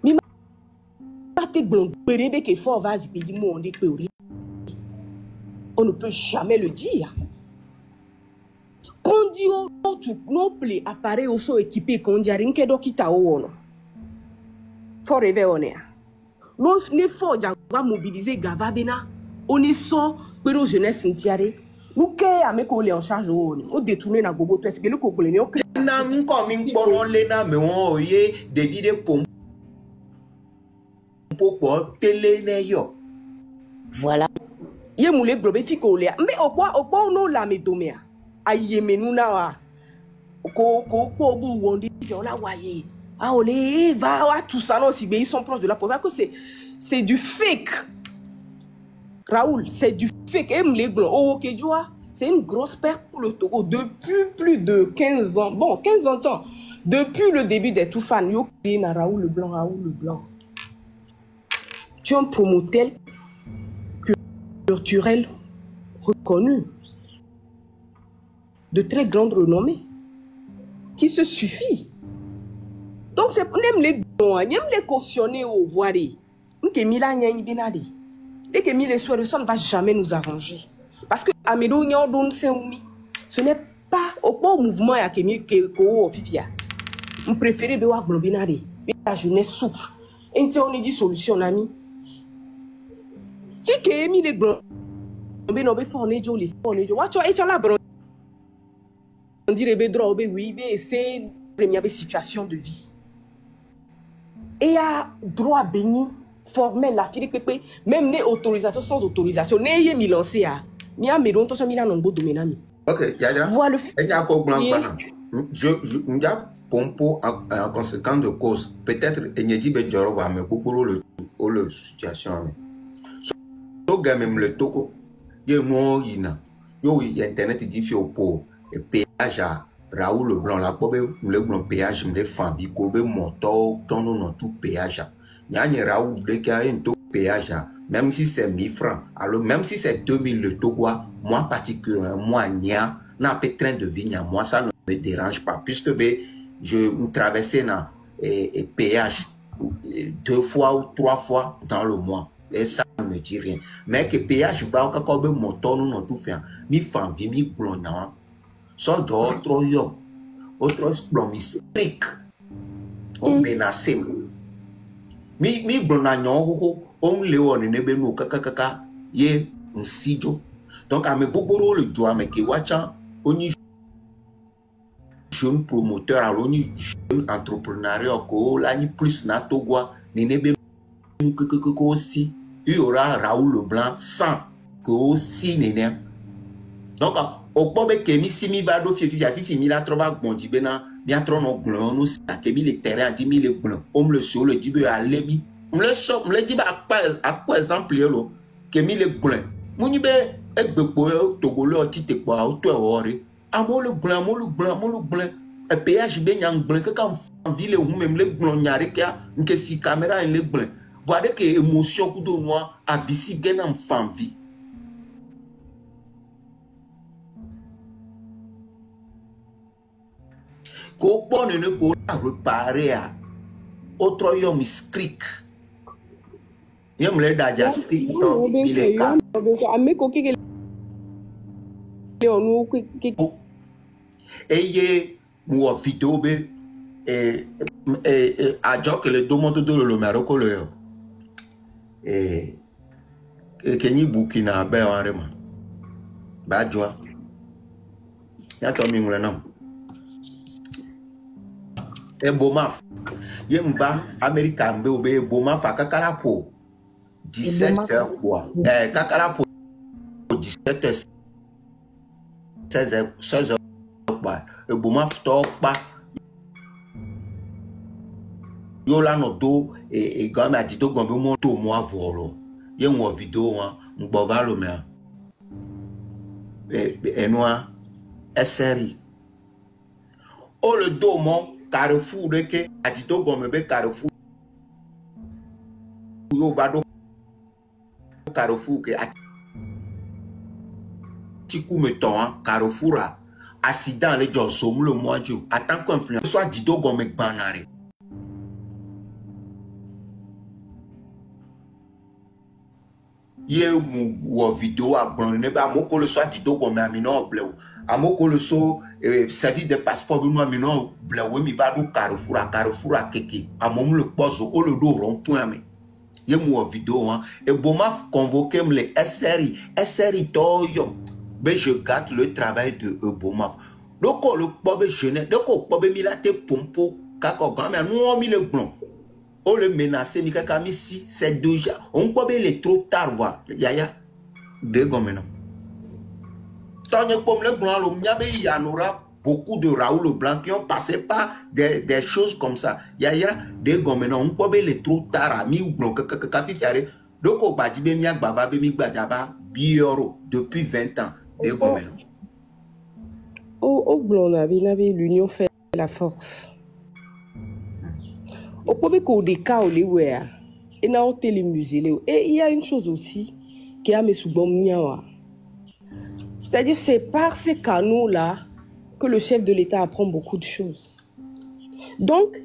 Mi ma te blond, bérébé que fort vas-y, pédi moi on dit que on ne peut jamais le dire. Conduit au non plus appareil au so équipé conduit rien que dokita au ono. Faut rêver on est. Nous ne faut pas mobiliser Gavabena. On est sans pero jeunesse entière. Nous qui avec on est en charge on détourner na gogo est-ce que le congolais on na comme une bonne lena mais on y des vidéos pour télé yo. Voilà. Yé moulé globé fi ko le mais au point on la medomea. Aïe mais nous na ko bu wondi la waye. Ah, olé, va, tout ça, non, si ils sont proches de la pauvreté, c'est du fake. Raoul, c'est du fake. C'est une grosse perte pour le Togo depuis plus de 15 ans. Bon, 15 ans, depuis le début des Toufan, Raoul le Blanc. Tu es un promoteur culturel reconnu, de très grande renommée, qui se suffit. Donc c'est n'aime les cautionner au voir. Que Milan y a une binade. Et que Mille Soirson ne va jamais nous arranger. Parce que Amédo n'y a donné ce n'est pas au mouvement à Kémi Kéko Fifia. On préfère de voir Globinade. La jeunesse souffre. Et on dit solution, ami. Qui est mis les blancs? On va faire les jolis. Watch out, et tu as la bronze. On dirait Bedro, oui, c'est une première situation de vie. Et il y a droit à bénir, formel, la fille pépé, même les autorisations sans autorisation. N'ayez mis lancé à. Mia Médon, toi, mis là dans le beau domaine. Ok, Yaya. Voilà le fait. Il y a encore blanc. Je pompo en conséquence de cause. Peut-être il y a dit Bedro va me couper le situation. So même le toko. Il y a non ina. Yo internet dit fait au pot et péage à Raoul Leblanc la pobe le blanc péage me fan vi ko be moto ton non tout péage. Nya Raoul de qui a un taux péage même si c'est 1000 francs. Alors même si c'est 2000 le taux quoi, moi particulièrement moi nya na pe train de vie nya moi ça ne me dérange pas puisque je traversais na péage 2 fois ou 3 fois dans le mois. Et ça ne me dit rien. Mais que péage va encore be moto non tout fait. Mi fan vi mi blanc na. So d'autres yo, autres plomistique, on menacé. Mi bonagnon on léon ne beno kaka ye nsijo. Donc à me boboro le doigt mais qui wacha oni jeune promoteur à l'oni jeune entrepreneuriat ko la ni plus na togwa ne nebe que aussi il y aura Raoul Leblanc sans que aussi ne. Donc au point que mi si mi va do fifi mi la trova bondi bena mi atro no glon no sa que mi le terrain a 10 000 glon on me le sur le dit à lemi on le so me le dit à quoi exemple lo que mi le glon muni be egbepo togolo tite kwa o to ore amo le glon e péage be nyang glon que quand ville ou même le glon nyare kia nke si caméra le glon voilà que émotion coup de noir a visi gena en femme vie. Ko bonne ne ko réparer à autre yom skrik yom le daja skrik to il est calme ame ko ki le onu ki eye mo vidéo be a jo que le domondo de le Maroc le Kenya Burkina be warema ba joa ya to mi ngwana Ebomaf. Yemba America mbe obe Ebomaf kakarapo 17h quoi. Kakarapo 17h 16h quoi. Ebomaf to pa. Yo la no do e gama adito gombe mo to mo avolo. Ye mo video wa mbo valo me. Enwa SRI. O le do mo Carrefour de que adito gomme be Carrefour yo vado Carrefour que tiku meton Carrefour accident le jo somme le mois jo attend qu'on influence soit dito gomme banare ye mu vidéo a bon ne ba moko le soit dito gomme amino bleu amoko le so service de passeport nous amino bleu mi va do Carrefour a keke amom le pozo o le do rond point mais ye mu vidéo et boma convoquer les SRI toyo ben je garde le travail de Bomaf donc le pobe jeune donc o pobe mi la te pompo kako gamin nous mi le blond o le menacer mi kaka mi si c'est déjà on pobe il est trop tard voir yaya de gomeno il y en aura beaucoup de Raoul Leblanc qui ont passé par des choses comme ça. Il y a des gomens, on peut les trop tard, depuis 20 ans. Des gomens. Au blanc, l'union fait la force. Au point qu'on décale les ouïas, et dans les musées. Et il y a une chose aussi qui a mes sous-bombes. C'est-à-dire, c'est par ces canaux-là que le chef de l'État apprend beaucoup de choses. Donc,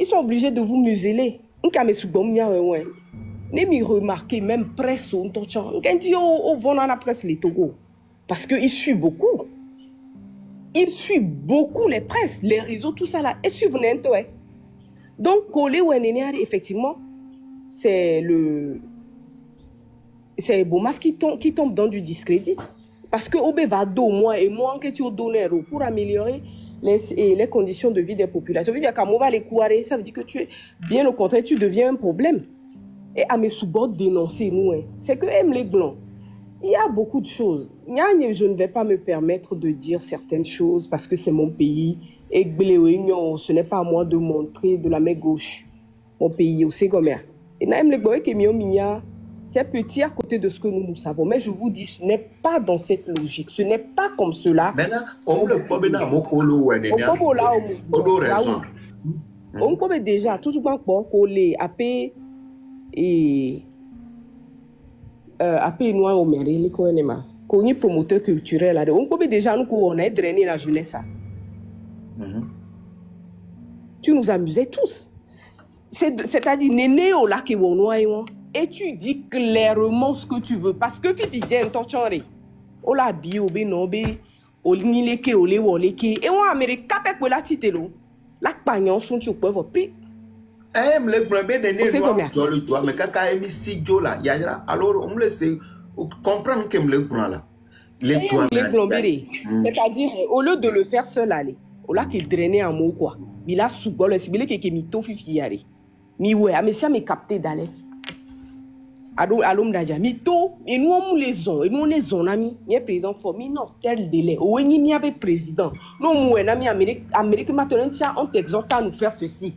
Ils sont obligés de vous museler. Ne remarquez même presse au presse les Togo. Parce qu'ils suivent beaucoup. Ils suivent beaucoup les presses, les réseaux, tout ça là. Et suivent n'importe. Donc, effectivement, c'est Bomaf qui tombe dans du discrédit. Parce que Obé va moi et moi que tu as donné pour améliorer les conditions de vie des populations. Ça veut dire qu'à va les courir, ça veut dire que tu es bien au contraire, tu deviens un problème. Et à mes sous-bords dénoncer nous, c'est que aiment les blancs. Il y a beaucoup de choses. Je ne vais pas me permettre de dire certaines choses parce que c'est mon pays. Et ce n'est pas à moi de montrer de la main gauche mon pays au Ségomère. Et c'est petit à côté de ce que nous savons. Mais je vous dis, ce n'est pas dans cette logique. Ce n'est pas comme cela. Maintenant, on peut déjà tout le monde coller et noir au maire les connaît connu promoteur culturel là on peut déjà nous on a drainé la jeunesse. Tu nous amusais tous. C'est-à-dire néné au lac et tu dis clairement ce que tu veux parce que tu dis intentionné o la bio be no be o ni leke o le wo leke et on amérique capé pour la titelo la pagnon sont tu peux puis le problème de ne le toi mais quand il si jo là yara alors on me laisse comprendre que le grand là les toi c'est-à-dire au lieu de le faire seul aller au là qui drainer en mot quoi il a sous bol c'est bilé que mito fifi yare mi ouais mais ça me capté d'aller alom daja mito et nous on les ont et nous on les ont ami mi président for mi non tel délai o ni mi avec président non moi ami Amérique maintenant on t'exhorte à nous faire ceci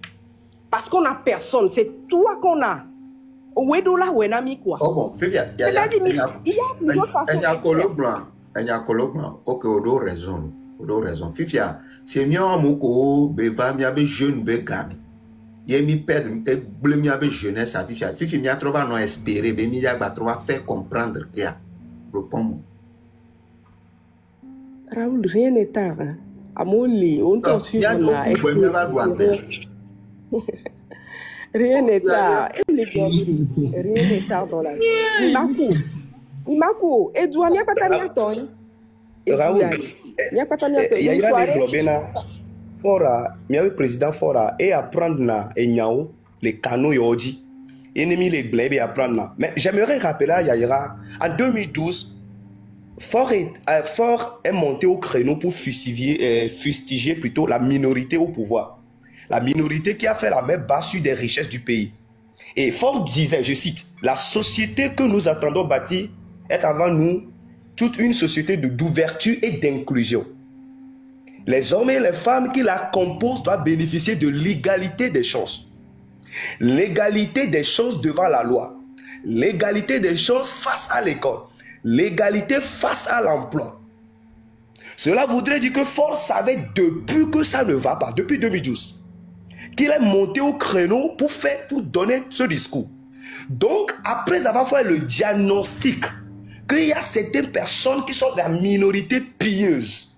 parce qu'on a personne c'est toi qu'on a où est là où est ami quoi oh bon il y a plusieurs façons il y a colo blanc ok odo raison fifia c'est mieux moko beva mi avec jeune be gami yemi perdre te blemi avec jeunesse à fifia fifi mi a trouvé non espérer be mi ya ba trouver faire comprendre qu'il y a réponds Raoul rien n'est tard à mon lit on t'en suit là rien n'est tard rien n'est tard dans la vie Imako et doit mi pas tania ton Raoul il y a des globena fora mi avec président fora et apprendre na enyao les canaux yoji ennemi les blébé apprendre na mais j'aimerais rappeler à Yaira en 2012 Fort est monté au créneau pour fustiger plutôt la minorité au pouvoir. La minorité qui a fait la main basse sur des richesses du pays. Et Fort disait, je cite, la société que nous attendons bâtir est avant nous toute une société d'ouverture et d'inclusion. Les hommes et les femmes qui la composent doivent bénéficier de l'égalité des chances. L'égalité des chances devant la loi. L'égalité des chances face à l'école. L'égalité face à l'emploi. Cela voudrait dire que Ford savait depuis que ça ne va pas, depuis 2012, qu'il est monté au créneau pour donner ce discours. Donc, après avoir fait le diagnostic qu'il y a certaines personnes qui sont de la minorité pieuse,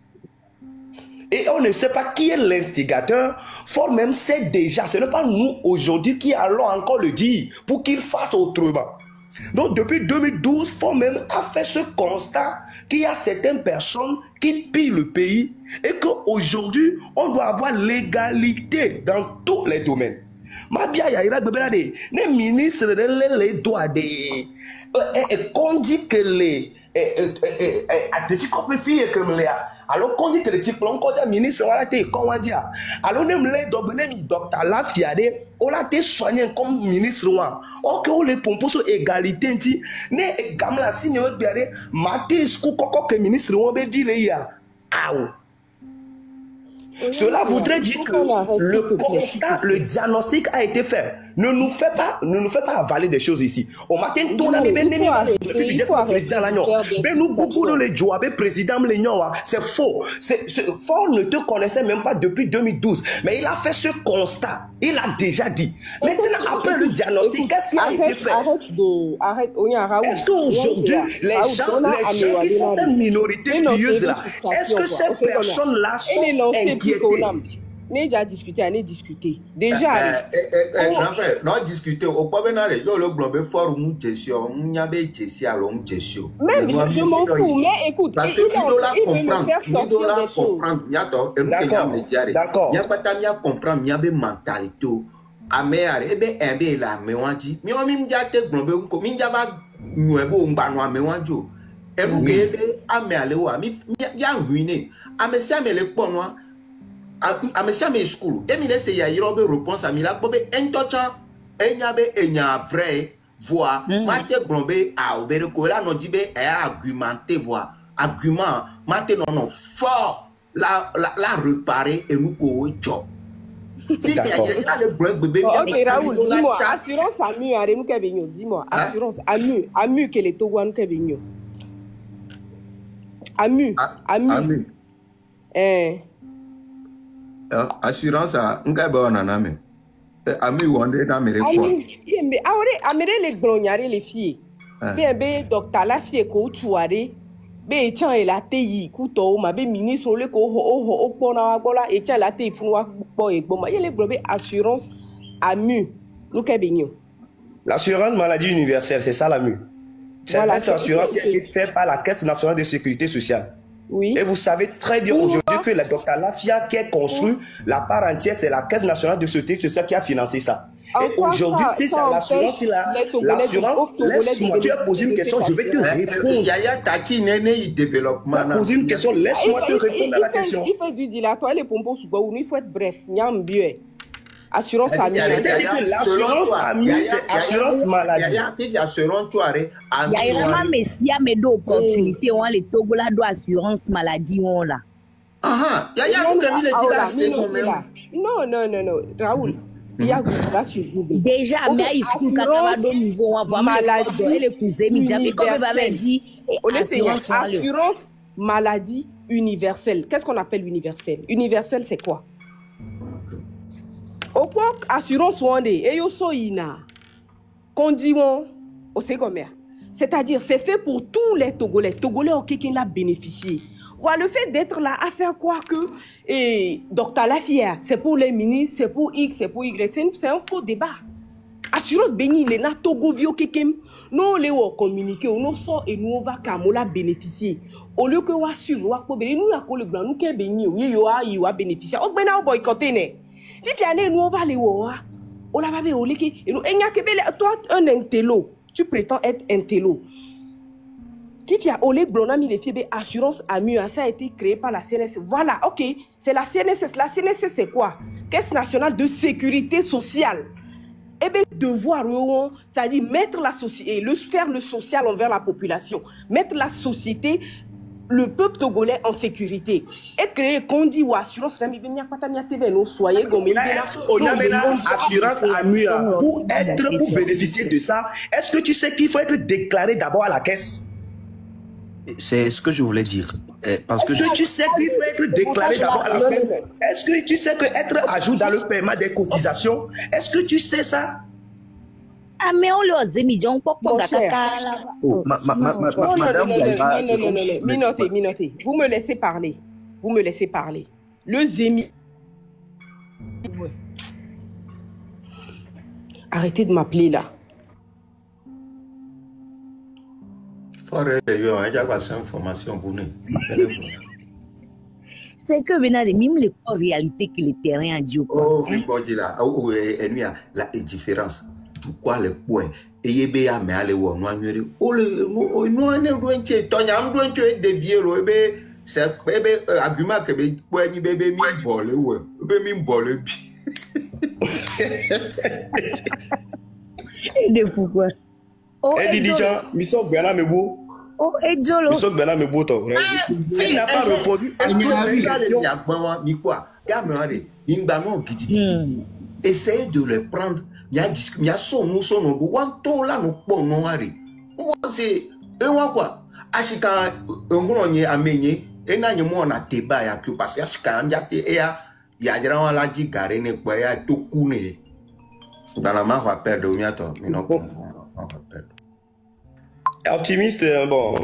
et on ne sait pas qui est l'instigateur, Ford même sait déjà, ce n'est pas nous aujourd'hui qui allons encore le dire pour qu'il fasse autrement. Donc depuis 2012, Ford même a fait ce constat qu'il y a certaines personnes qui pillent le pays et qu'aujourd'hui, on doit avoir l'égalité dans tous les domaines. Ma bien, il y a des ministres les doigts des qu'on dit que les alors qu'on dit que les diplômes qu'on dit ministre voilà t'es qu'on va dire alors même les docteur la fiade on l'a été soigné comme ministre roi ok on les pompes sur égalité dit ne gamla signe regardez maté skou koko que ministre roi be ville ya aou. Cela voudrait dire que le constat, le diagnostic a été fait. Ne nous fais pas avaler des choses ici. Au matin, ton ami président c'est faux. Fort ne te connaissait même pas depuis 2012. Mais il a fait ce constat. Il a déjà dit. Maintenant, après le diagnostic, qu'est-ce qui a été fait? Est-ce qu'aujourd'hui, les gens qui sont ces minorités pieuses là, est-ce que ces personnes-là sont inquiétées? Déjà discuté, déjà grand frère, non discuter au pas venir yo le globé fort mu gestion nyabe gestion alors mu gestion mais je m'en fous, mais écoute, parce que il doit comprendre nyato et d'accord y a pas ta mia comprendre nyabe mentalité ameare ebe ebe la mewanji mi o mi mjate globé ko mi njaba nuebo ngba no amewanjo e mu ebe ame alewa mi ya ruiner ame se ame le ponwa amesiame school emi laisse ya yirobe réponse ami la bobe entocha enyabe enya vrai voix mate glombe a obere ko la no dibe e argumenter voix argument mate non fort la réparer et nous ko jo ok Raoul, dis-moi, assurance AMU à Remou Kebigno, dis-moi, assurance AMU que les Togouan Kebigno. AMU. Assurance à Ngaba Naname. AMU Wandé na mere quoi. Mais amere les glognare les filles. Be docteur la fille ko tuare. Be tian et la teyi kuto ma be ministre le ko o pona gola et tian la teyi funwa po e gboma. Yele globe assurance AMU. L'assurance maladie universelle, c'est ça l'AMU. C'est cette assurance qui est faite par la Caisse nationale de sécurité sociale. Oui. Et vous savez très bien aujourd'hui que le docteur Lafia qui a construit la part entière, c'est la Caisse nationale de sécurité sociale qui a financé ça. Et aujourd'hui, si c'est l'assurance-là, l'assurance, laisse-moi, tu as posé une question, je vais te répondre. Yaya Tati Nene, il développement. Tu as posé une question, laisse-moi te répondre à la question. Il faut du dilatoire, les pompons sous bois, il faut être bref, nyam bieux. Assurance AMU. L'assurance AMU, c'est assurance maladie. Il y a vraiment messia mais d'opportunité on les Togola do assurance maladie on là. Ah il y a un qui dit là non Raoul. Il y a déjà mais il faut qu'à do niveau on va maladie et les cousins mi jamais comme va dit assurance maladie universelle. Qu'est-ce qu'on appelle universelle? Universelle c'est quoi? Au quoi assurance wande et yo so ina condition au secondaire. C'est-à-dire c'est fait pour tous les Togolais qui l'a bénéficié. Voilà, le fait d'être là à faire croire que docteur Lafia c'est pour les ministres, c'est pour X, c'est pour Y, c'est un faux débat. Assurance béni les na Togo vio kekem non les wo communiquer on so et nous va kamola bénéficier. Au lieu que wa suivre wa ko béni nous ya ko le blanc nous ke béni yo a bénéficier. O bena boycotter né. Toi, un intello, tu prétends être intello. Si tu as olé blonami les filles, assurance AMU, ça a été créé par la CNSS. Voilà, ok, c'est la CNSS. La CNSS, c'est quoi? Caisse nationale de sécurité sociale. Eh bien, devoir, c'est-à-dire mettre la société, faire le social envers la population, mettre la société, le peuple togolais en sécurité et créer condi ou assurance soyez assurance AMU pour bénéficier de ça. Est-ce que tu sais qu'il faut être déclaré d'abord à la caisse? C'est ce que je voulais dire. Parce que tu sais qu'il faut être déclaré d'abord à la caisse? Est-ce que tu sais que être à jour dans le paiement des cotisations? Est-ce que tu sais ça? Ah mais on le zémidjon pour madame Minoté. Vous me laissez parler. Le zémi. Arrêtez de m'appeler là. C'est que même les réalités que le terrain a dit. Oh, la différence. Pourquoi les points et yebe ya me ale wo no anwere o le no ne do nche tonya ndo nche de biero ebe se ebe argument ke be points bebe mi bole wo be mi bole bi et de fou quoi et dit déjà mi so gbe na me bo et jolo mi so gbe na me bo to il n'a pas répondu à question mi quoi ga me re ingba mo gidi essayez de le prendre. mia so no bo wan to la no po no are wo se e wa kwa ashika ngono nye amenye e na nye mo na teba ya ku parce ashika anja te e ya jira wa la ji gare ne po ya to ku ne dans la main va perdre au miato mais non on va perdre optimiste bon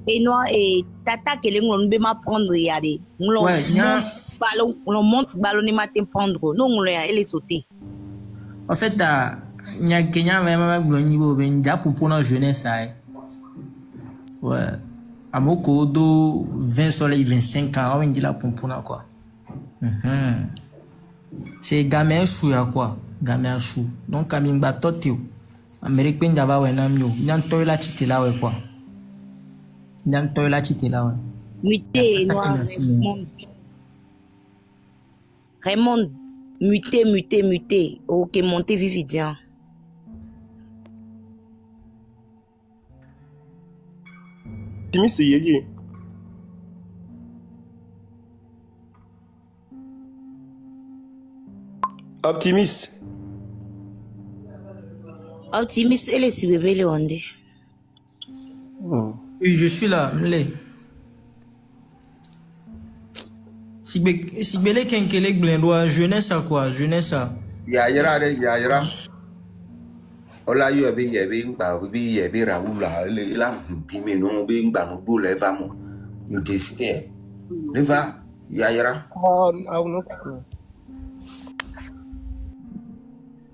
et non et tata que les on peut m'apprendre regarder on monte ballon ni matin prendre non on elle est sauté en fait nya Kenya vraiment glo niveau ben ja pour na jeunesse ça ouais amoko do 20 soleil 25 ans on dit la pompona quoi c'est gamin chou ya quoi gamin chou donc kamimba totio Amérique ben jaba we nam yo nyan toy la chite la we quoi nyan toy la chite la we muté noir Raymond muté OK monter Vividian optimiste yedi optimiste elle est si bébé le ondé oui je suis là m'lé si belé kenkele glendoa jeunesse à quoi jeunesse à ya yira ola yo be ngba bi ye be raula le la bi me no be ngba no do le va mo ndesite le va ya yira no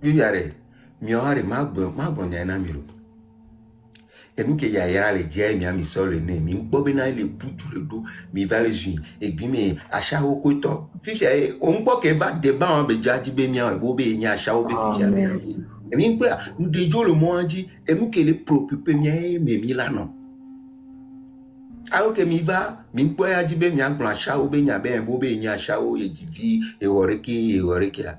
yare mi ore magbo nya na miro enu ke ya yira le je mi ami sore ne mi gbo be na le putu le do mi va le suin e bi me acha o ko to fi se o ngbo ke ba de ba won be jaji be mi an bo be nya acha o be fi se be et bien quoi nous déjons le mot dit et nous qui les préoccupé mais mi non alors que mi va mi quoi a dit be mi an plancha ou be nya be bo be nya acha o e divi e woreki la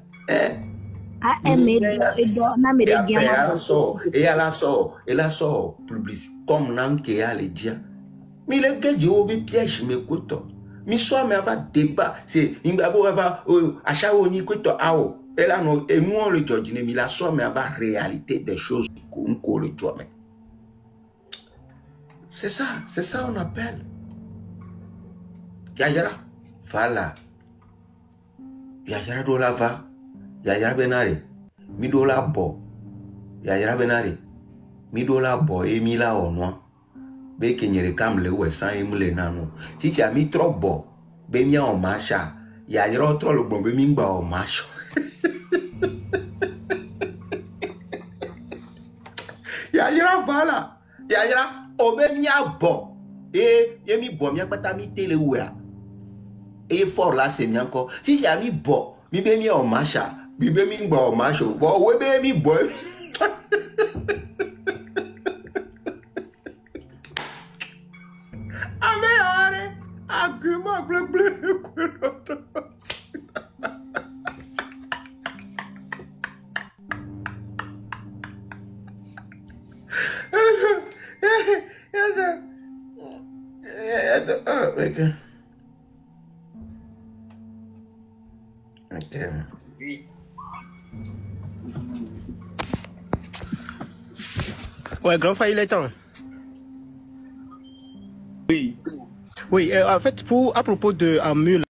et la so publicité comme nan ke a le dia mi le ke je o be piège me koto mi so me va débat c'est ngabo va acha o ni koto ao. Et là, et moi, le George, mais la somme à la réalité des choses qu'on le doit. C'est ça on appelle. Yayara, voilà. Yayara do la va, Yayara benare, mi do la bo, Yayara benare, mi do la bo et mi la onwa. Be kenyere kam le wesan e mule nanu. Fifi a mi trop bo, be mi en macha, Yayara trop le bon be mi ngba en macha. Yayira voilà Yayira obemia bo et yemi bo mi akpata mi tele wea et fort là c'est mi encore si j'ai mi bo mi be mi o macha mi be mi ngba o macha bo we be mi bo ame are aguma ble Ouais, grand frère, il est temps. Oui, en fait, à propos de Amul,